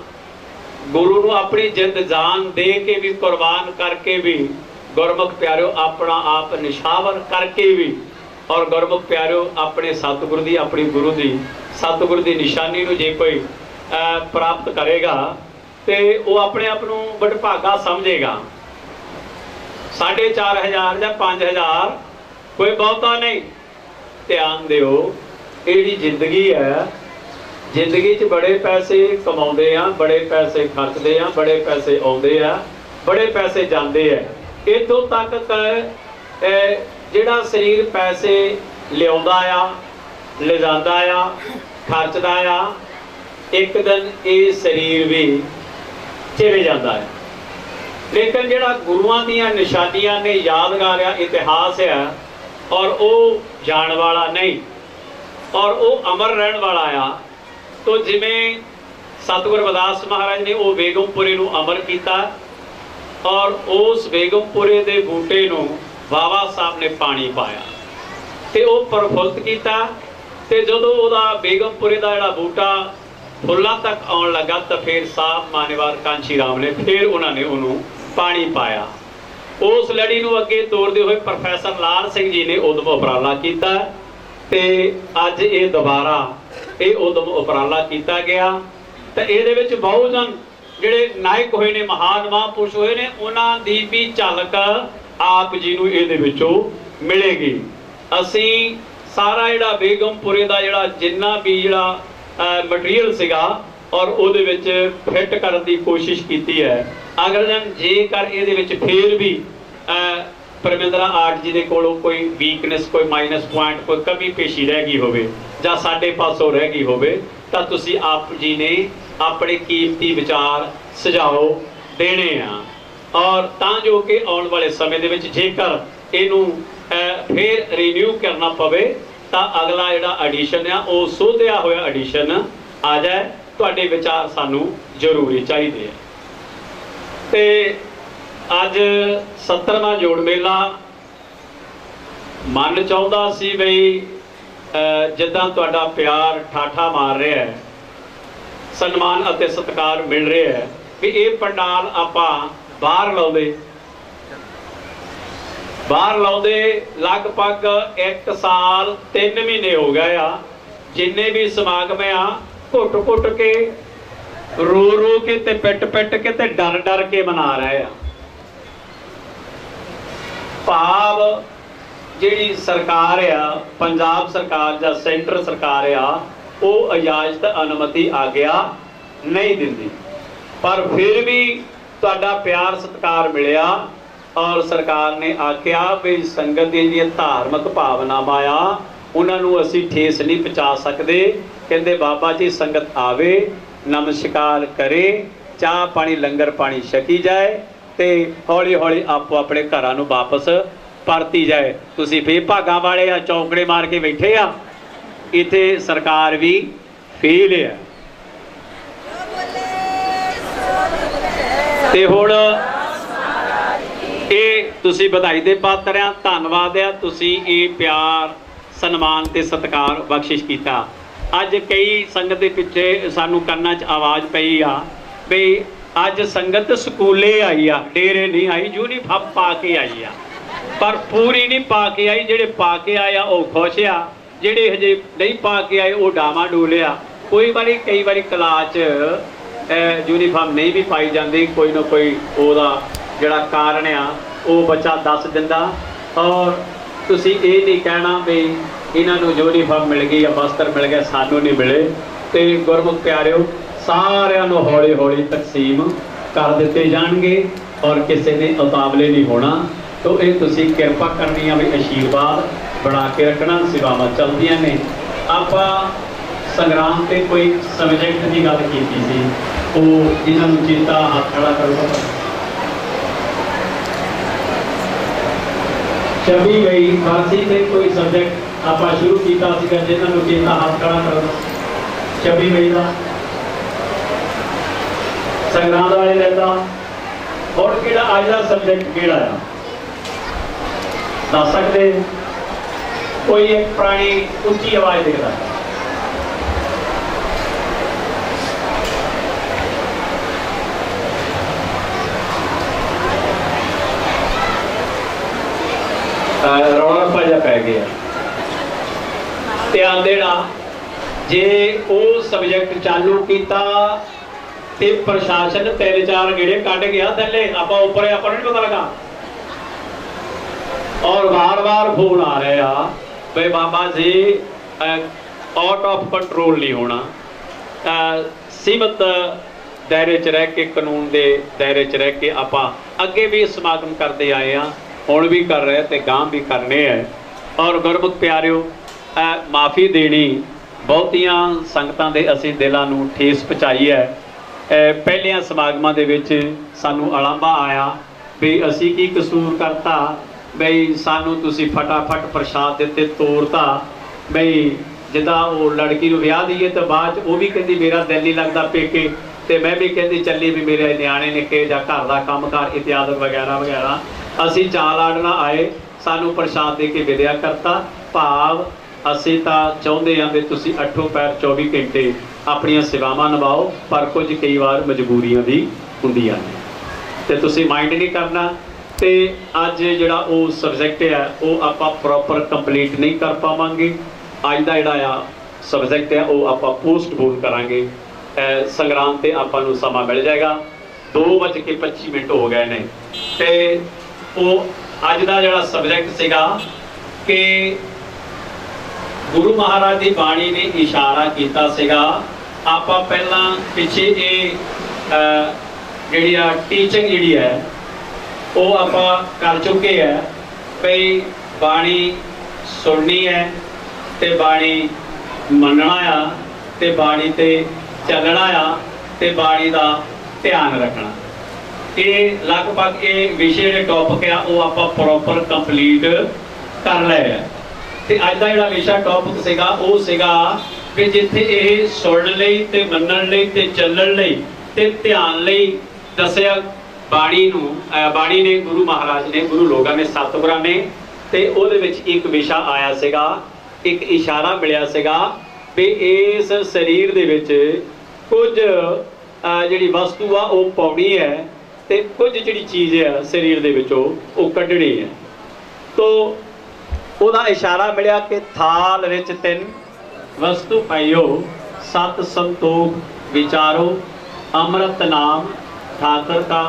ਗੁਰੂ ਨੂੰ ਆਪਣੀ ਜਿੰਦ ਜਾਨ ਦੇ ਕੇ ਵੀ ਕੁਰਬਾਨ ਕਰਕੇ ਵੀ ਗੁਰਮੁਖ ਪਿਆਰਿਓ ਆਪਣਾ ਆਪ ਨਿਸ਼ਾਵਰ ਕਰਕੇ ਵੀ ਔਰ ਗੁਰਮੁਖ ਪਿਆਰਿਓ ਆਪਣੇ ਸਤਿਗੁਰੂ ਦੀ ਆਪਣੀ ਗੁਰੂ ਦੀ ਸਤਿਗੁਰੂ ਦੀ ਨਿਸ਼ਾਨੀ ਨੂੰ ਜੇ ਕੋਈ ਪ੍ਰਾਪਤ ਕਰੇਗਾ ਤੇ ਉਹ ਆਪਣੇ ਆਪ ਨੂੰ ਵਡਭਾਗਾ ਸਮਝੇਗਾ। 4500 ਜਾਂ 5000 ਕੋਈ ਬਹੁਤਾ ਨਹੀਂ। ਧਿਆਨ ਦਿਓ, ਇਹ ਜਿਹੜੀ ਜ਼ਿੰਦਗੀ ਹੈ ਜ਼ਿੰਦਗੀ 'ਚ ਬੜੇ ਪੈਸੇ ਕਮਾਉਂਦੇ ਆ, ਬੜੇ ਪੈਸੇ ਖਰਚਦੇ ਆ, ਬੜੇ ਪੈਸੇ ਆਉਂਦੇ ਆ, ਬੜੇ ਪੈਸੇ ਜਾਂਦੇ ਆ। ਇੱਥੋਂ ਤੱਕ ਜਿਹੜਾ ਸਰੀਰ ਪੈਸੇ ਲਿਆਉਂਦਾ ਆ, ਲਿਜਾਂਦਾ ਆ, ਖਰਚਦਾ ਆ, ਇੱਕ ਦਿਨ ਇਹ ਸਰੀਰ ਵੀ ਚਲੇ ਜਾਂਦਾ ਹੈ। ਲੇਕਿਨ ਜਿਹੜਾ ਗੁਰੂਆਂ ਦੀਆਂ ਨਿਸ਼ਾਨੀਆਂ ਨੇ, ਯਾਦਗਾਰ ਆ, ਇਤਿਹਾਸ ਆ ਔਰ ਉਹ ਜਾਣ ਵਾਲਾ ਨਹੀਂ ਔਰ ਉਹ ਅਮਰ ਰਹਿਣ ਵਾਲਾ ਆ। ਤੋ ਜਿਵੇਂ ਸਤਿਗੁਰੂ ਰਵਿਦਾਸ ਮਹਾਰਾਜ ਨੇ ਉਹ ਬੇਗਮਪੁਰੇ ਨੂੰ ਅਮਰ ਕੀਤਾ ਔਰ ਉਸ ਬੇਗਮਪੁਰੇ ਦੇ ਬੂਟੇ ਨੂੰ ਬਾਬਾ ਸਾਹਿਬ ਨੇ ਪਾਣੀ ਪਾਇਆ ਤੇ ਉਹ ਪ੍ਰਫੁੱਲਤ ਕੀਤਾ ਤੇ ਜਦੋਂ ਉਹਦਾ ਬੇਗਮਪੁਰੇ ਦਾ ਜਿਹੜਾ ਬੂਟਾ ਫੁੱਲਾਂ ਤੱਕ ਆਉਣ ਲੱਗਾ ਤਾਂ ਫਿਰ ਸਾਹਿਬ ਮਾਨੇਵਾਲ ਕਾਂਚੀ ਰਾਮ ਨੇ ਫਿਰ ਉਹਨਾਂ ਨੇ ਉਹਨੂੰ ਪਾਣੀ ਪਾਇਆ। ਉਸ ਲੜੀ ਨੂੰ ਅੱਗੇ ਤੋਰਦੇ ਹੋਏ ਪ੍ਰੋਫੈਸਰ ਲਾਲ ਸਿੰਘ ਜੀ ਨੇ ਉਦਮ ਉਪਰਾਲਾ ਕੀਤਾ ਤੇ ਅੱਜ ਇਹ ਦੁਬਾਰਾ ਇਹ ਉਦਮ ਉਪਰਾਲਾ ਕੀਤਾ ਗਿਆ ਤੇ ਇਹਦੇ ਵਿੱਚ ਬਹੁਜਨ ਜਿਹੜੇ ਨਾਇਕ ਹੋਏ ਨੇ, ਮਹਾਨ ਮਹਾਂਪੁਰਸ਼ ਹੋਏ ਨੇ, ਉਹਨਾਂ ਦੀ ਵੀ ਝਲਕ ਆਪ ਜੀ ਨੂੰ ਇਹਦੇ ਵਿੱਚੋਂ ਮਿਲੇਗੀ। ਅਸੀਂ ਸਾਰਾ ਜਿਹੜਾ ਬੇਗਮਪੁਰੇ ਦਾ ਜਿਹੜਾ ਜਿੰਨਾ ਵੀ ਜਿਹੜਾ ਮਟੀਰੀਅਲ ਸੀਗਾ ਔਰ ਉਹਦੇ ਵਿੱਚ ਫਿੱਟ ਕਰਨ ਦੀ ਕੋਸ਼ਿਸ਼ ਕੀਤੀ ਹੈ। ਅਗਰ ਜੇਕਰ ਇਹਦੇ ਵਿੱਚ ਫੇਰ ਵੀ ਪਰਮਿੰਦਰਾ ਆਰਟ ਜੀ ਦੇ ਕੋਲੋਂ ਕੋਈ ਵੀਕਨੈਸ, ਕੋਈ ਮਾਈਨਸ ਪੁਆਇੰਟ, ਕੋਈ ਕਮੀ ਪੇਸ਼ੀ ਰਹਿ ਗਈ ਹੋਵੇ ਜਾਂ ਸਾਡੇ ਪਾਸੋਂ ਰਹਿ ਗਈ ਹੋਵੇ ਤਾਂ ਤੁਸੀਂ ਆਪ ਜੀ ਨੇ ਆਪਣੇ ਕੀਮਤੀ ਵਿਚਾਰ ਸੁਝਾਅ ਦੇਣੇ ਆ ਔਰ ਤਾਂ ਜੋ ਕਿ ਆਉਣ ਵਾਲੇ ਸਮੇਂ ਦੇ ਵਿੱਚ ਜੇਕਰ ਇਹਨੂੰ ਫੇਰ ਰੀਨਿਊ ਕਰਨਾ ਪਵੇ ਤਾਂ ਅਗਲਾ ਜਿਹੜਾ ਐਡੀਸ਼ਨ ਆ ਉਹ ਸੋਧਿਆ ਹੋਇਆ ਐਡੀਸ਼ਨ ਆ ਜਾਏ। ਤੁਹਾਡੇ ਵਿਚਾਰ ਸਾਨੂੰ ਜ਼ਰੂਰੀ ਚਾਹੀਦੇ ਆ। ਤੇ ਅੱਜ 70ਵਾਂ ਜੋੜ ਮੇਲਾ ਮਨ ਚਾਹੁੰਦਾ ਸੀ ਬਈ ਜਿੱਦਾਂ ਤੁਹਾਡਾ ਪਿਆਰ ਠਾਠਾ ਮਾਰ ਰਿਹਾ ਹੈ, ਸਨਮਾਨ ਅਤੇ ਸਤਿਕਾਰ ਮਿਲ ਰਿਹਾ ਹੈ ਵੀ ਇਹ ਪੰਡਾਲ ਆਪਾਂ ਬਾਹਰ ਲਾਉਂਦੇ ਲਗਭਗ 1 ਸਾਲ 3 ਮਹੀਨੇ ਹੋ ਗਏ ਆ। ਜਿੰਨੇ ਵੀ ਸਮਾਗਮ ਆ ਘੁੱਟ ਕੇ ਰੋ ਕੇ ਤੇ ਪਿੱਟ ਕੇ ਤੇ ਡਰ ਕੇ ਮਨਾ ਰਹੇ ਆ। ਭਾਵ ਜਿਹੜੀ ਸਰਕਾਰ ਆ, ਪੰਜਾਬ ਸਰਕਾਰ ਜਾਂ ਸੈਂਟਰ ਸਰਕਾਰ ਆ, ਉਹ ਇਜਾਜ਼ਤ ਅਨੁਮਤੀ ਆਗਿਆ ਨਹੀਂ ਦਿੰਦੀ। ਪਰ ਫਿਰ ਵੀ ਤੁਹਾਡਾ ਪਿਆਰ ਸਤਿਕਾਰ ਮਿਲਿਆ ਔਰ ਸਰਕਾਰ ਨੇ ਆਖਿਆ ਵੀ ਸੰਗਤ ਦੀਆਂ ਜਿਹੜੀਆਂ ਧਾਰਮਿਕ ਭਾਵਨਾਵਾਂ ਆ ਉਹਨਾਂ ਨੂੰ ਅਸੀਂ ਠੇਸ ਨਹੀਂ ਪਹੁੰਚਾ ਸਕਦੇ। ਕਹਿੰਦੇ ਬਾਬਾ ਜੀ ਸੰਗਤ ਆਵੇ, ਨਮਸਕਾਰ ਕਰੇ, ਚਾਹ ਪਾਣੀ ਲੰਗਰ ਪਾਣੀ ਛਕੀ ਜਾਏ ਤੇ ਹੌਲੀ ਹੌਲੀ ਆਪੋ ਆਪਣੇ ਘਰਾਂ ਨੂੰ ਵਾਪਸ ਪਰਤੀ ਜਾਏ। ਤੁਸੀਂ ਫੇਰ ਭਾਗਾਂ ਵਾਲੇ ਆ, ਚੌਂਕੜੇ ਮਾਰ ਕੇ ਬੈਠੇ ਆ, ਇੱਥੇ ਸਰਕਾਰ ਵੀ ਫੇਲ ਆ। ਤੇ ਹੁਣ ਇਹ ਤੁਸੀਂ ਵਧਾਈ ਦੇ ਪਾਤਰ ਆ, ਧੰਨਵਾਦ ਆ, ਤੁਸੀਂ ਇਹ ਪਿਆਰ ਸਨਮਾਨ ਤੇ ਸਤਿਕਾਰ ਬਖਸ਼ਿਸ਼ ਕੀਤਾ। ਅੱਜ ਕਈ ਸੰਗਤ ਦੇ ਪਿੱਛੇ ਸਾਨੂੰ ਕੰਨਾਂ 'ਚ ਆਵਾਜ਼ ਪਈ ਆ ਵੀ ਅੱਜ ਸੰਗਤ ਸਕੂਲੇ ਆਈ ਆ, ਡੇਰੇ ਨਹੀਂ ਆਈ, ਯੂਨੀਫਾਰਮ ਪਾ ਕੇ ਆਈ ਆ, ਪਰ ਪੂਰੀ ਨਹੀਂ ਪਾ ਕੇ ਆਈ। ਜਿਹੜੇ ਪਾ ਕੇ ਆਏ ਆ ਉਹ ਖੁਸ਼ ਆ, ਜਿਹੜੇ ਹਜੇ ਨਹੀਂ ਪਾ ਕੇ ਆਏ ਉਹ ਡਾਵਾਂ ਡੋਲਿਆ। ਕਈ ਵਾਰੀ ਕਲਾਸ 'ਚ ਯੂਨੀਫਾਰਮ ਨਹੀਂ ਵੀ ਪਾਈ ਜਾਂਦੀ, ਕੋਈ ਨਾ ਕੋਈ ਉਹਦਾ ਜਿਹੜਾ ਕਾਰਨ ਆ ਉਹ ਬੱਚਾ ਦੱਸ ਦਿੰਦਾ। ਔਰ ਤੁਸੀਂ ਇਹ ਨਹੀਂ ਕਹਿਣਾ ਵੀ ਇਹਨਾਂ ਨੂੰ ਯੂਨੀਫਾਰਮ ਮਿਲ ਗਈ ਜਾਂ ਵਸਤਰ ਮਿਲ ਗਿਆ, ਸਾਨੂੰ ਨਹੀਂ ਮਿਲੇ। ਤੇ ਗੁਰਮੁਖ ਪਿਆਰਿਓ, ਸਾਰਿਆਂ ਨੂੰ ਹੌਲੀ ਹੌਲੀ ਤਕਸੀਮ ਕਰ ਦਿੱਤੇ ਜਾਣਗੇ ਔਰ ਕਿਸੇ ਨੇ ਉਤਾਵਲੇ ਨਹੀਂ ਹੋਣਾ। ਤੋ ਇਹ ਤੁਸੀਂ ਕਿਰਪਾ ਕਰਨੀ ਆ ਵੀ ਆਸ਼ੀਰਵਾਦ ਬਣਾ ਕੇ ਰੱਖਣਾ। ਸੇਵਾਵਾਂ ਚੱਲਦੀਆਂ ਨੇ। ਆਪਾਂ ਸੰਗਰਾਮ ਤੇ ਕੋਈ ਸਬਜੈਕਟ ਦੀ ਗੱਲ ਕੀਤੀ ਸੀ, ਉਹ ਇਹਨਾਂ ਨੂੰ ਚੇਤਾ ਹੱਥ ਖੜਾ ਕਰੋ। 26 ਮਈ ਫਾਂਸੀ ਤੇ ਕੋਈ ਸਬਜੈਕਟ ਆਪਾਂ ਸ਼ੁਰੂ ਕੀਤਾ ਸੀਗਾ, ਜਿਹਨਾਂ ਨੂੰ ਚੇਤਾ ਹੱਥ ਖੜਾ ਕਰੋ। 26 ਮਈ ਦਾ ਸੰਗਰਾਮ ਵਾਲੇ ਲੈਂਦਾ। ਹੁਣ ਕਿਹੜਾ ਅੱਜ ਦਾ ਸਬਜੈਕਟ ਕਿਹੜਾ ਆ ਦੱਸ ਸਕਦੇ? ਕੋਈ ਇੱਕ ਪੁਰਾਣੀ ਉੱਚੀ ਆਵਾਜ਼ ਦਿਖਦਾ। ਰੌਲਾ ਭਾਜਾ ਪੈ ਗਿਆ। ਧਿਆਨ ਦੇਣਾ, ਜੇ ਉਹ ਸਬਜੈਕਟ ਚਾਲੂ ਕੀਤਾ ਤੇ ਪ੍ਰਸ਼ਾਸਨ 3-4 ਗੇੜੇ ਕੱਢ ਗਿਆ ਥੱਲੇ, ਆਪਾਂ ਉੱਪਰ ਆਪਾਂ ਨੂੰ ਨਹੀਂ ਪਤਾ ਲੱਗਾ। ਔਰ ਵਾਰ-ਵਾਰ ਫੋਨ ਆ ਰਹੇ ਆ ਵੀ Baba ji out of control ਨਹੀਂ ਹੋਣਾ, ਸੀਮਤ ਦਾਇਰੇ 'ਚ ਰਹਿ ਕੇ, ਕਾਨੂੰਨ ਦੇ ਦਾਇਰੇ 'ਚ ਰਹਿ ਕੇ ਆਪਾਂ ਅੱਗੇ ਵੀ ਸਮਾਗਮ ਕਰਦੇ ਆਏ ਆ, ਹੁਣ ਵੀ ਕਰ ਰਹੇ ਤੇ ਗਾਂ ਵੀ ਕਰਨੇ ਹੈ। ਔਰ ਗੁਰਮੁਖ ਪਿਆਰਿਓ, ਮਾਫੀ ਦੇਣੀ, ਬਹੁਤੀਆਂ ਸੰਗਤਾਂ ਦੇ ਅਸੀਂ ਦਿਲਾਂ ਨੂੰ ਠੇਸ ਪਹੁੰਚਾਈ ਹੈ। ਪਹਿਲਿਆਂ ਸਮਾਗਮਾਂ ਦੇ ਵਿੱਚ ਸਾਨੂੰ ਅਲਾਂਭਾ ਆਇਆ ਵੀ ਅਸੀਂ ਕੀ ਕਸੂਰ ਕਰਤਾ, ਬਈ ਸਾਨੂੰ ਤੁਸੀਂ ਫਟਾਫਟ ਪ੍ਰਸ਼ਾਦ ਦਿੱਤੇ ਤੋਰਤਾ। ਬਈ ਜਿੱਦਾਂ ਉਹ ਲੜਕੀ ਨੂੰ ਵਿਆਹ ਦਈਏ ਤਾਂ ਬਾਅਦ 'ਚ ਉਹ ਵੀ ਕਹਿੰਦੀ ਮੇਰਾ ਦਿਲ ਨਹੀਂ ਲੱਗਦਾ ਪੇਕੇ, ਤੇ ਮੈਂ ਵੀ ਕਹਿੰਦੀ ਚੱਲੀ ਵੀ ਮੇਰੇ ਨਿਆਣੇ ਨਿੱਕੇ ਜਾਂ ਘਰ ਦਾ ਕੰਮਕਾਰ ਇਤਿਆਦਿ ਵਗੈਰਾ ਵਗੈਰਾ। ਅਸੀਂ ਚਾਲ ਆੜਨਾ ਆਏ, ਸਾਨੂੰ ਪ੍ਰਸ਼ਾਦ ਦੇ ਕੇ ਵਿਦਿਆ ਕਰਤਾ। ਭਾਵ ਅਸੀਂ ਤਾਂ ਚਾਹੁੰਦੇ ਹਾਂ ਵੀ ਤੁਸੀਂ 8 ਪੈਰ 24 ਘੰਟੇ ਆਪਣੀਆਂ ਸੇਵਾਵਾਂ ਨਿਭਾਓ, ਪਰ ਕੁਝ ਕਈ ਵਾਰ ਮਜਬੂਰੀਆਂ ਵੀ ਹੁੰਦੀਆਂ ਨੇ ਤੇ ਤੁਸੀਂ ਮਾਈਂਡ ਨਹੀਂ ਕਰਨਾ। ਤੇ ਅੱਜ ਜਿਹੜਾ ਉਹ ਸਬਜੈਕਟ ਹੈ ਉਹ ਆਪਾਂ ਪ੍ਰੋਪਰ ਕੰਪਲੀਟ ਨਹੀਂ ਕਰ ਪਾਵਾਂਗੇ। ਅੱਜ ਦਾ ਜਿਹੜਾ ਆ ਸਬਜੈਕਟ ਹੈ ਉਹ ਆਪਾਂ ਪੋਸਟਪੋਨ ਕਰਾਂਗੇ। ਸੰਗਰਾਮ ਤੇ ਆਪਾਂ ਨੂੰ ਸਮਾਂ ਮਿਲ ਜਾਏਗਾ। 2:25 ਹੋ ਗਏ ਨੇ ਤੇ ਉਹ ਅੱਜ ਦਾ ਜਿਹੜਾ ਸਬਜੈਕਟ ਸੀਗਾ ਕਿ ਗੁਰੂ ਮਹਾਰਾਜ ਦੀ ਬਾਣੀ ਨੇ ਇਸ਼ਾਰਾ ਕੀਤਾ ਸੀਗਾ। ਆਪਾਂ ਪਹਿਲਾਂ ਪਿੱਛੇ ਇਹ ਜਿਹੜੀ ਆ ਟੀਚਿੰਗ ਜਿਹੜੀ ਹੈ ਉਹ ਆਪਾਂ ਕਰ ਚੁੱਕੇ ਆ ਵੀ ਬਾਣੀ ਸੁਣਨੀ ਹੈ ਤੇ ਬਾਣੀ ਮੰਨਣਾ ਆ ਤੇ ਬਾਣੀ ਤੇ ਚੱਲਣਾ ਆ ਤੇ ਬਾਣੀ ਦਾ ਧਿਆਨ ਰੱਖਣਾ। ਇਹ ਲਗਭਗ ਇਹ ਵਿਸ਼ੇ ਜਿਹੜੇ ਟੌਪਿਕ ਆ ਉਹ ਆਪਾਂ ਪ੍ਰੋਪਰ ਕੰਪਲੀਟ ਕਰ ਲਏ ਆ। ਤੇ ਅੱਜ ਦਾ ਜਿਹੜਾ ਵਿਸ਼ਾ ਟੌਪਿਕ ਸੀਗਾ ਉਹ ਸੀਗਾ ਕਿ ਜਿੱਥੇ ਇਹ ਸੁਣਨ ਲਈ ਤੇ ਮੰਨਣ ਲਈ ਤੇ ਚੱਲਣ ਲਈ ਤੇ ਧਿਆਨ ਲਈ ਦੱਸਿਆ ਬਾਣੀ ਨੂੰ, ਬਾਣੀ ਨੇ ਗੁਰੂ ਮਹਾਰਾਜ ਨੇ, ਗੁਰੂ ਲੋਕਾਂ ਨੇ, ਸਤਿਗੁਰਾਂ ਨੇ, ਤੇ ਉਹਦੇ ਵਿੱਚ ਇੱਕ ਵਿਸ਼ਾ ਆਇਆ ਸੀਗਾ, ਇੱਕ ਇਸ਼ਾਰਾ ਮਿਲਿਆ ਸੀਗਾ ਵੀ ਇਸ ਸਰੀਰ ਦੇ ਵਿੱਚ ਕੁਝ ਜਿਹੜੀ ਵਸਤੂ ਆ ਉਹ ਪਾਉਣੀ ਹੈ ਤੇ ਕੁਝ ਜਿਹੜੀ ਚੀਜ਼ ਹੈ ਸਰੀਰ ਦੇ ਵਿੱਚੋਂ ਉਹ ਕੱਢਣੀ ਹੈ। ਤੋ ਉਹਦਾ ਇਸ਼ਾਰਾ ਮਿਲਿਆ ਕਿ ਥਾਲ ਵਿੱਚ 3 ਵਸਤੂ ਪਾਈਓ, 7 ਸੰਤੋਖ ਵਿਚਾਰੋ, ਅੰਮ੍ਰਿਤ ਨਾਮ ठाकुर का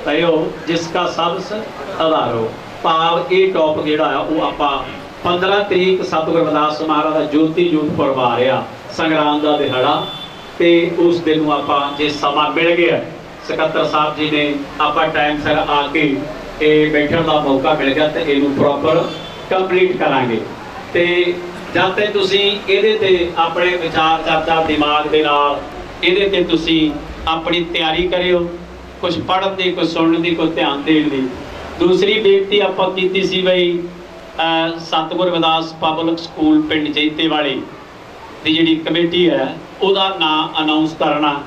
कहो जिसका सबस आधारो। ਭਾਵ ਇਹ ਟੌਪਿਕ ਜਿਹੜਾ ਆ ਉਹ ਆਪਾਂ 15 ਤਰੀਕ ਸਤਿਗੁਰੂ ਰਵਿਦਾਸ ਮਹਾਰਾਜ ਦਾ ਜੋਤੀ ਜੋਤ ਪੁਰਬ ਆ ਰਿਹਾ, ਸੰਗਰਾਂਦ ਦਾ ਦਿਹਾੜਾ, ਤੇ ਉਸ ਦਿਨ ਨੂੰ ਆਪਾਂ ਜੇ ਸਮਾਂ ਮਿਲ ਗਿਆ, ਸਕੱਤਰ ਸਾਹਿਬ ਜੀ ਨੇ ਆਪਾਂ ਟਾਈਮ ਸਿਰ ਆ ਕੇ ਇਹ ਬੈਠਣ ਦਾ ਮੌਕਾ ਮਿਲ ਗਿਆ ਤੇ ਇਹਨੂੰ ਪ੍ਰੋਪਰ ਕੰਪਲੀਟ ਕਰਾਂਗੇ। ਤੇ ਜਦ ਤੱਕ ਤੁਸੀਂ ਇਹਦੇ ਤੇ ਆਪਣੇ ਵਿਚਾਰ ਚਰਚਾ ਦਿਮਾਗ ਦੇ ਨਾਲ ਇਹਦੇ ਤੇ ਤੁਸੀਂ ਆਪਣੀ ਤਿਆਰੀ ਕਰਿਓ, ਕੁਝ ਪੜ੍ਹਨ ਦੀ, ਕੁਝ ਸੁਣਨ ਦੀ, ਕੁਝ ਧਿਆਨ ਦੇਣ ਦੀ। ਦੂਸਰੀ ਬੇਨਤੀ ਆਪਾਂ ਕੀਤੀ ਸੀ ਬਈ ਸਤਿਗੁਰੂ ਰਵਿਦਾਸ ਪਬਲਿਕ ਸਕੂਲ ਪਿੰਡ ਜੈਤੇ ਵਾਲੀ ਦੀ ਜਿਹੜੀ ਕਮੇਟੀ ਹੈ ਉਹਦਾ ਨਾਂ ਅਨਾਉਂਸ ਕਰਨਾ,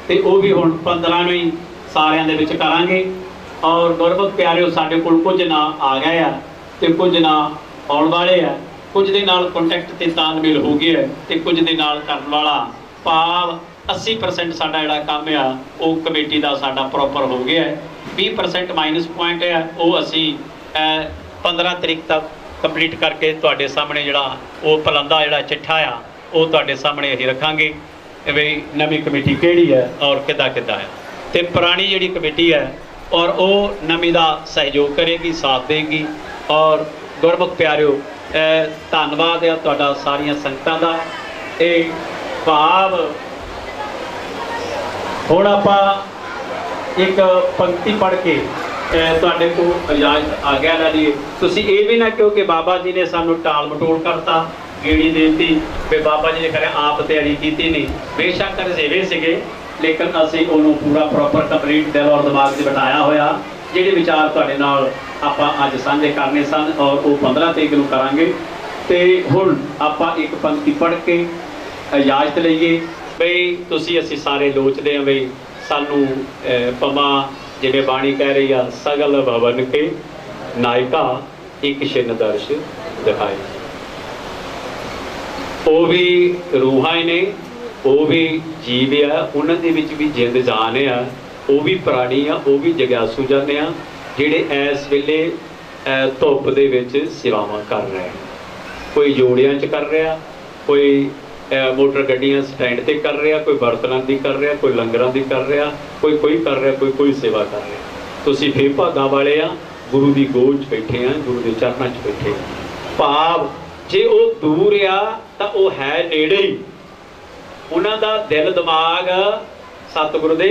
ਤੇ ਉਹ ਵੀ ਹੁਣ 15 ਨੂੰ ਹੀ ਸਾਰਿਆਂ ਦੇ ਵਿੱਚ ਕਰਾਂਗੇ। ਔਰ ਗੁਰਮੁਖ ਪਿਆਰਿਓ, ਸਾਡੇ ਕੋਲ ਕੁਝ ਨਾਂ ਆ ਗਏ ਆ ਤੇ ਕੁਝ ਨਾਂ ਆਉਣ ਵਾਲੇ ਆ, ਕੁਝ ਦੇ ਨਾਲ ਕੰਟੈਕਟ ਤੇ ਤਾਲਮੇਲ ਹੋ ਗਿਆ ਤੇ ਕੁਝ ਦੇ ਨਾਲ ਕਰਨ ਵਾਲਾ, ਭਾਵ 80% ਸਾਡਾ ਜਿਹੜਾ ਕੰਮ ਆ ਉਹ ਕਮੇਟੀ ਦਾ ਸਾਡਾ ਪ੍ਰੋਪਰ ਹੋ ਗਿਆ ਹੈ। 20% ਮਾਈਨਸ ਪੁਆਇੰਟ ਹੈ, ਉਹ ਅਸੀਂ 15 ਤਰੀਕ ਤੱਕ ਕੰਪਲੀਟ ਕਰਕੇ ਤੁਹਾਡੇ ਸਾਹਮਣੇ ਜਿਹੜਾ ਉਹ ਪਲੰਦਾ ਜਿਹੜਾ ਚਿੱਠਾ ਆ ਉਹ ਤੁਹਾਡੇ ਸਾਹਮਣੇ ਅਸੀਂ ਰੱਖਾਂਗੇ ਵੀ ਨਵੀਂ ਕਮੇਟੀ ਕਿਹੜੀ ਹੈ ਔਰ ਕਿੱਦਾਂ ਹੈ, ਤੇ ਪੁਰਾਣੀ ਜਿਹੜੀ ਕਮੇਟੀ ਹੈ ਔਰ ਉਹ ਨਵੀਂ ਦਾ ਸਹਿਯੋਗ ਕਰੇਗੀ, ਸਾਥ ਦੇਗੀ। ਔਰ ਗੁਰਮੁਖ ਪਿਆਰਿਓ, ਧੰਨਵਾਦ ਹੈ ਤੁਹਾਡਾ ਸਾਰੀਆਂ ਸੰਗਤਾਂ ਦਾ। ਇਹ ਭਾਵ ਹੁਣ ਆਪਾਂ ਇੱਕ ਪੰਕਤੀ ਪੜ੍ਹ ਕੇ ਤੁਹਾਡੇ ਕੋਲ ਇਜਾਜ਼ਤ ਆ ਗਿਆ ਲੈ ਲਈਏ। ਤੁਸੀਂ ਇਹ ਵੀ ਨਾ ਕਿਉਂ ਕਿ ਬਾਬਾ ਜੀ ਨੇ ਸਾਨੂੰ ਟਾਲ ਮਟੋਲ ਕਰਤਾ, ਗੇੜੀ ਦੇਤੀ ਵੀ ਬਾਬਾ ਜੀ ਨੇ ਕਰਿਆ ਆਪ ਤਿਆਰੀ ਕੀਤੀ ਨਹੀਂ। ਬੇਸ਼ੱਕ ਰਜ਼ੇਵੇ ਸੀਗੇ, ਲੇਕਿਨ ਅਸੀਂ ਉਹਨੂੰ ਪੂਰਾ ਪ੍ਰੋਪਰ ਕੰਪਲੀਟ ਦਿਲ ਔਰ ਦਿਮਾਗ 'ਚ ਬਿਠਾਇਆ ਹੋਇਆ। ਜਿਹੜੇ ਵਿਚਾਰ ਤੁਹਾਡੇ ਨਾਲ ਆਪਾਂ ਅੱਜ ਸਾਂਝੇ ਕਰਨੇ ਸਨ ਔਰ ਉਹ 15 ਤਰੀਕ ਨੂੰ ਕਰਾਂਗੇ। ਤੇ ਹੁਣ ਆਪਾਂ ਇੱਕ ਪੰਕਤੀ ਪੜ੍ਹ ਕੇ ਇਜਾਜ਼ਤ ਲਈਏ ਬਈ ਤੁਸੀਂ ਅਸੀਂ ਸਾਰੇ ਲੋਚਦੇ ਹਾਂ ਬਈ ਸਾਨੂੰ ਪਮਾ, ਜਿਵੇਂ ਬਾਣੀ ਕਹਿ ਰਹੀ ਆ, ਸਗਲ ਭਵਨ ਕੇ ਨਾਇਕਾ ਇੱਕ ਛਿਨ ਦਰਸ਼ ਦਿਖਾਏ। ਉਹ ਵੀ ਰੂਹਾਂ ਹੀ ਨੇ, ਉਹ ਵੀ ਜੀਵ ਆ, ਉਹਨਾਂ ਦੇ ਵਿੱਚ ਵੀ ਜਿੰਦ ਜਾਨ ਆ, ਉਹ ਵੀ ਪ੍ਰਾਣੀ ਆ, ਉਹ ਵੀ ਜਗਿਆਸੂ ਜਨ ਆ, ਜਿਹੜੇ ਇਸ ਵੇਲੇ ਧੁੱਪ ਦੇ ਵਿੱਚ ਸੇਵਾਵਾਂ ਕਰ ਰਹੇ। ਕੋਈ ਜੋੜਿਆਂ 'ਚ ਕਰ ਰਿਹਾ, ਕੋਈ ਮੋਟਰ ਗੱਡੀਆਂ ਸਟੈਂਡ ਤੇ ਕਰ ਰਿਹਾ, ਕੋਈ ਬਰਤਨਾਂ ਦੀ ਕਰ ਰਿਹਾ, ਕੋਈ ਲੰਗਰਾਂ ਦੀ ਕਰ ਰਿਹਾ, ਕੋਈ ਕਰ ਰਿਹਾ, ਕੋਈ ਸੇਵਾ ਕਰ ਰਿਹਾ। ਤੁਸੀਂ ਫੇਰ ਭਾਗਾਂ ਵਾਲੇ ਆ, ਗੁਰੂ ਦੀ ਗੋਦ 'ਚ ਬੈਠੇ ਆ, ਗੁਰੂ ਦੇ ਚਰਨਾਂ 'ਚ ਬੈਠੇ ਆ। ਭਾਵ ਜੇ ਉਹ ਦੂਰ ਆ ਤਾਂ ਉਹ ਹੈ ਨੇੜੇ ਹੀ, ਉਹਨਾਂ ਦਾ ਦਿਲ ਦਿਮਾਗ ਸਤਿਗੁਰੂ ਦੇ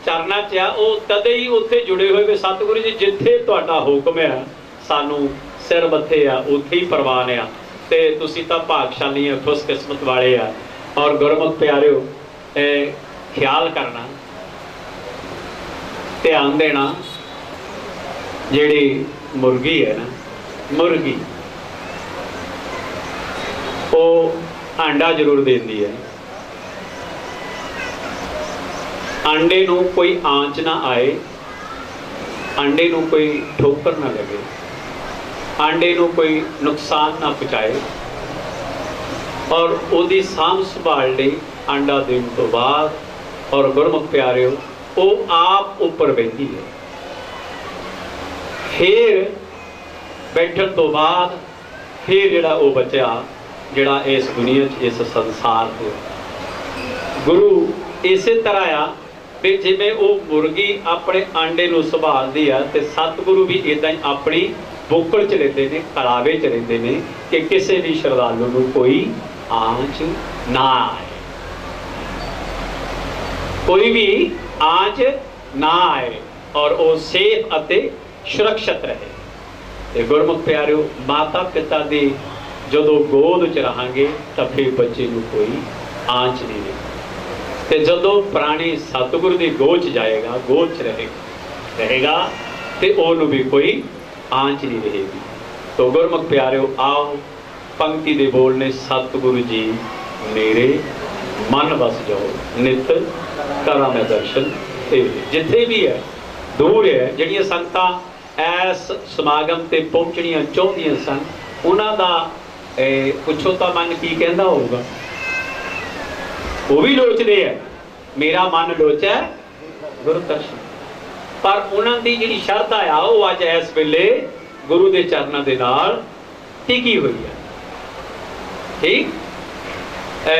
ਚਰਨਾਂ 'ਚ ਆ, ਉਹ ਤਦੇ ਹੀ ਉੱਥੇ ਜੁੜੇ ਹੋਏ ਵੀ ਸਤਿਗੁਰੂ ਜੀ ਜਿੱਥੇ ਤੁਹਾਡਾ ਹੁਕਮ ਆ ਸਾਨੂੰ ਸਿਰ ਮੱਥੇ ਆ ਉੱਥੇ ਹੀ ਪ੍ਰਵਾਨ ਆ। ਤੇ ਤੁਸੀਂ ਤਾਂ ਭਾਗਸ਼ਾਲੀ ਆ, ਖੁਸ਼ਕਿਸਮਤ ਵਾਲੇ ਆ। ਔਰ ਗੁਰਮੁਖ ਪਿਆਰਿਓ, ਖਿਆਲ ਕਰਨਾ, ਧਿਆਨ ਦੇਣਾ, ਜਿਹੜੀ ਮੁਰਗੀ ਹੈ ਨਾ, ਮੁਰਗੀ ਉਹ ਆਂਡਾ ਜ਼ਰੂਰ ਦਿੰਦੀ ਹੈ। ਆਂਡੇ ਨੂੰ ਕੋਈ ਆਂਚ ਨਾ ਆਏ, ਆਂਡੇ ਨੂੰ ਕੋਈ ਠੋਕਰ ਨਾ ਲੱਗੇ, ਆਂਡੇ ਨੂੰ ਕੋਈ ਨੁਕਸਾਨ ਨਾ ਪਹੁੰਚਾਏ, ਔਰ ਉਹਦੀ ਸਾਂਭ ਸੰਭਾਲ ਲਈ ਆਂਡਾ ਦੇਣ ਤੋਂ ਬਾਅਦ ਔਰ ਗੁਰਮੁਖ ਪਿਆਰਿਓ ਉਹ ਆਪ ਉੱਪਰ ਬੈਠੀ ਹੈ। ਫਿਰ ਬੈਠਣ ਤੋਂ ਬਾਅਦ ਫਿਰ ਜਿਹੜਾ ਉਹ ਬੱਚਾ ਜਿਹੜਾ ਇਸ ਦੁਨੀਆ 'ਚ ਇਸ ਸੰਸਾਰ ਤੇ ਗੁਰੂ ਇਸੇ ਤਰ੍ਹਾਂ ਆ ਵੀ ਜਿਵੇਂ ਉਹ ਮੁਰਗੀ ਆਪਣੇ ਆਂਡੇ ਨੂੰ ਸੰਭਾਲਦੀ ਆ ਤੇ ਸਤਿਗੁਰੂ ਵੀ ਇਦਾਂ ਹੀ ਆਪਣੀ ਬੋਕਲ 'ਚ ਰਹਿੰਦੇ ਨੇ, ਕਲਾਵੇ 'ਚ ਰਹਿੰਦੇ ਨੇ ਕਿ ਕਿਸੇ ਵੀ ਸ਼ਰਧਾਲੂ ਨੂੰ ਕੋਈ ਆਂਚ ਨਾ ਆਏ, ਕੋਈ ਵੀ ਆਂਚ ਨਾ ਆਏ ਔਰ ਉਹ ਸੇਫ ਅਤੇ ਸੁਰੱਖਿਅਤ ਰਹੇ। ਤੇ ਗੁਰਮੁਖ ਪਿਆਰਿਓ, ਮਾਤਾ ਪਿਤਾ ਦੀ ਜਦੋਂ ਗੋਦ 'ਚ ਰਹਾਂਗੇ ਤਾਂ ਫਿਰ ਬੱਚੇ ਨੂੰ ਕੋਈ ਆਂਚ ਨਹੀਂ ਰਹੇ, ਤੇ ਜਦੋਂ ਪ੍ਰਾਣੀ ਸਤਿਗੁਰੂ ਦੀ ਗੋਦ 'ਚ ਜਾਏਗਾ, ਗੋਦ 'ਚ ਰਹੇਗਾ ਤੇ ਉਹਨੂੰ ਵੀ ਕੋਈ ਆਂਚ ਨਹੀਂ ਰਹੇਗੀ। ਤੋ ਗੁਰਮੁਖ ਪਿਆਰਿਓ, ਆਓ ਪੰਕਤੀ ਦੇ ਬੋਲ ਨੇ, ਸਤਿਗੁਰੂ ਜੀ ਮੇਰੇ ਮਨ ਵਸ ਜਾਓ, ਨਿਤ ਕਰਾਂ ਮੈਂ ਦਰਸ਼ਨ ਤੇ। ਜਿੱਥੇ ਵੀ ਹੈ, ਦੂਰ ਹੈ, ਜਿਹੜੀਆਂ ਸੰਗਤਾਂ ਇਸ ਸਮਾਗਮ ਤੇ ਪਹੁੰਚਣੀਆਂ ਚਾਹੁੰਦੀਆਂ ਸਨ, ਉਹਨਾਂ ਦਾ ਪੁੱਛੋ ਤਾਂ ਮਨ ਕੀ ਕਹਿੰਦਾ ਹੋਊਗਾ। ਉਹ ਵੀ ਲੋਚਦੇ ਆ, ਮੇਰਾ ਮਨ ਲੋਚੈ ਗੁਰੂ ਦਰਸ਼ਨ, ਪਰ ਉਹਨਾਂ ਦੀ ਜਿਹੜੀ ਸ਼ਰਧਾ ਆ ਉਹ ਅੱਜ ਇਸ ਵੇਲੇ ਗੁਰੂ ਦੇ ਚਰਨਾਂ ਦੇ ਨਾਲ ਟਿਕੀ ਹੋਈ ਹੈ। ਠੀਕ,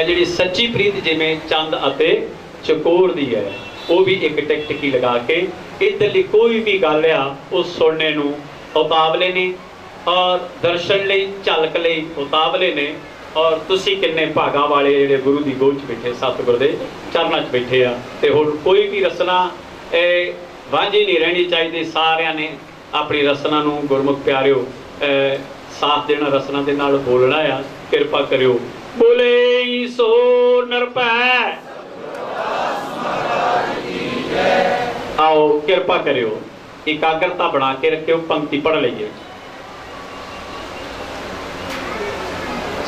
ਜਿਹੜੀ ਸੱਚੀ ਪ੍ਰੀਤ ਜਿਵੇਂ ਚੰਦ ਅਤੇ ਚਕੋਰ ਦੀ ਹੈ, ਉਹ ਵੀ ਇੱਕ ਟਿਕਟਕੀ ਲਗਾ ਕੇ ਇੱਧਰਲੀ ਕੋਈ ਵੀ ਗੱਲ ਆ ਉਹ ਸੁਣਨੇ ਨੂੰ ਉਤਾਵਲੇ ਨੇ ਔਰ ਦਰਸ਼ਨ ਲਈ ਝਲਕ ਲਈ ਉਤਾਵਲੇ ਨੇ। ਔਰ ਤੁਸੀਂ ਕਿੰਨੇ ਭਾਗਾਂ ਵਾਲੇ ਜਿਹੜੇ ਗੁਰੂ ਦੀ ਗੋਦ 'ਚ ਬੈਠੇ, ਸਤਿਗੁਰ ਦੇ ਚਰਨਾਂ 'ਚ ਬੈਠੇ ਆ। ਤੇ ਹੁਣ ਕੋਈ ਵੀ ਰਸਨਾ ਇਹ ਵਾਂਝੀ ਨਹੀਂ ਰਹਿਣੀ ਚਾਹੀਦੀ। ਸਾਰਿਆਂ ਨੇ ਆਪਣੀ ਰਸਨਾ ਨੂੰ ਗੁਰਮੁਖ ਪਿਆਰਿਓ ਸਾਥ ਦੇਣਾ, ਰਸਨਾ ਦੇ ਨਾਲ ਬੋਲਣਾ ਆ। ਕਿਰਪਾ ਕਰਿਓ। ਬੋਲੇ ਸੋ ਨਿਰਭੈ। आओ कृपा करियो, एकाग्रता बना के रखियो। पंक्ति पढ़ लीजिए।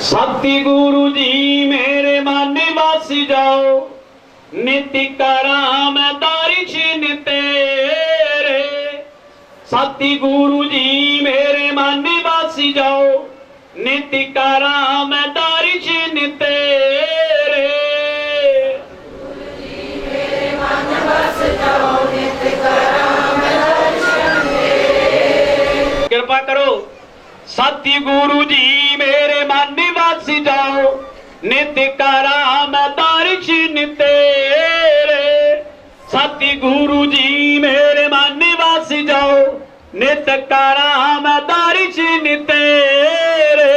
सती गुरु जी मेरे मन वासी जाओ, नित्य कराम दारिश तेरे। सती गुरु जी मेरे मन वासी जाओ, नित्य कराम दारिश तेरे। कृपा करो। सती गुरु जी मेरे मन वासी जाओ, नित्य कराम दर्शन तेरे। सती गुरु जी मेरे मन वासी जाओ, नित्य कराम दर्शन तेरे।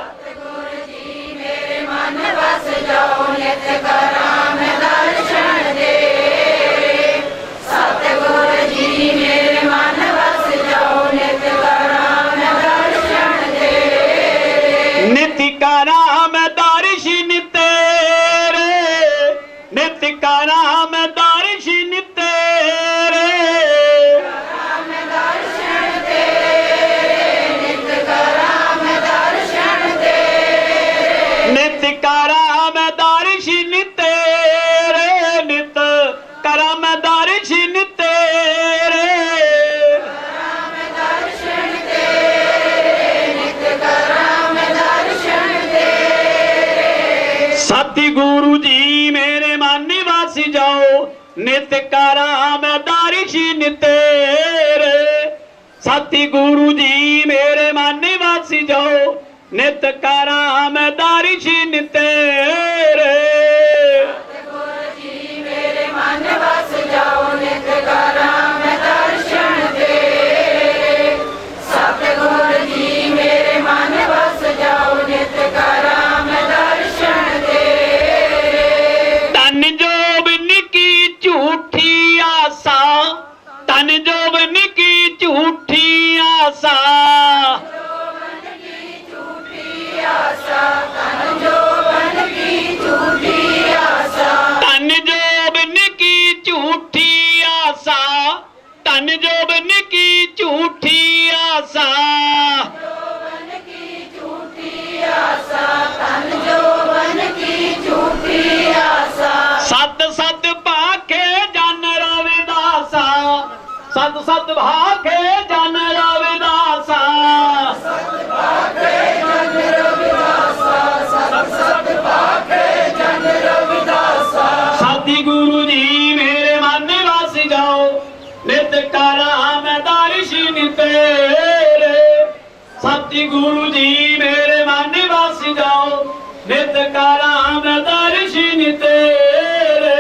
सतगुरु जी मेरे मन बस जाओ, नित्य कराम दर्शन तेरे। सतगुरु जी मेरे मन बस जाओ, नित्य कराम दर्शन तेरे। नित्य कराम दर्शन तेरे, नित्य कराम दर्शन तेरे। कराम दर्शन तेरे, नित्य कराम दर्शन तेरे। नित्य कराम दर्शन तेरे, नित कराम दर्शन तेरे। कराम दर्शन तेरे, नित्य कराम दर्शन तेरे। सती गुरु जी मेरे मन वासी जाओ, नित्य कराम दर्शन तेरे। सती गुरु जी मेरे मन वासी जाओ, नित्य कराम दर्शन तेरे। सतगुरु जी मेरे मन बस जाओ, नित्य कराम दर्शन तेरे। सतगुरु जी मेरे मन बस जाओ, नित्य कराम दर्शन तेरे। तन जोबन की झूठी आशा, तन जोबन की झूठी आशा। जोबन की झूठी आशा, तन जोबन की झूठी आशा। तन जोबन की झूठी आशा, तन जोबन की झूठी आशा। जोबन की झूठी आशा, तन जोबन की झूठी आशा। सत सत भाखे जन रविदासा, सत सत भाखे जन रविदासा। सती गुरु जी मेरे मन वासी जाओ, नित्य कराम दर्शन तेरे। सती गुरु जी मेरे मन वासी जाओ, नित्य कराम दर्शन तेरे।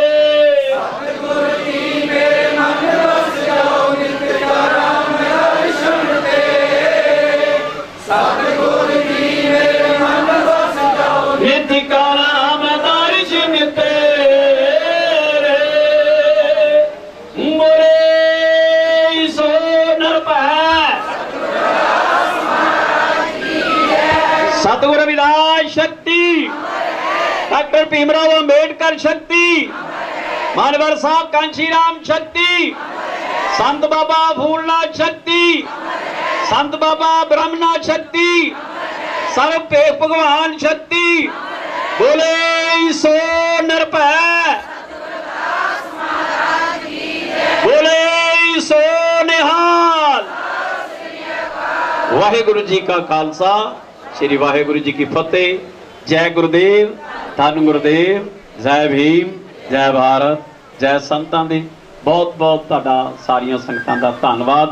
सतगुरु जी मेरे मन वासी जाओ, नित्य कराम दर्शन तेरे। सतगुरु जी मेरे मन वासी जाओ, नित्य कराम दर्शन तेरे। बोले सो निरभै। सतगुरु रविदास शक्ति, डॉक्टर भीमराव अंबेडकर शक्ति, मानवर साहब कांशीराम शक्ति, संत बाबा फूलनाथ शक्ति, संत बाबा ब्रह्मनाथ शक्ति, सर्व पे भगवान शक्ति। बोले सो निरभै। बोले सो निहाल। वाहेगुरु जी का खालसा, श्री वाहेगुरु जी की फतेह। जय गुरुदेव, धन गुरुदेव, जय भीम, जय भारत, जय संतां दी। बहुत बहुत तुहाडा सारियां संगतां दा धन्नवाद।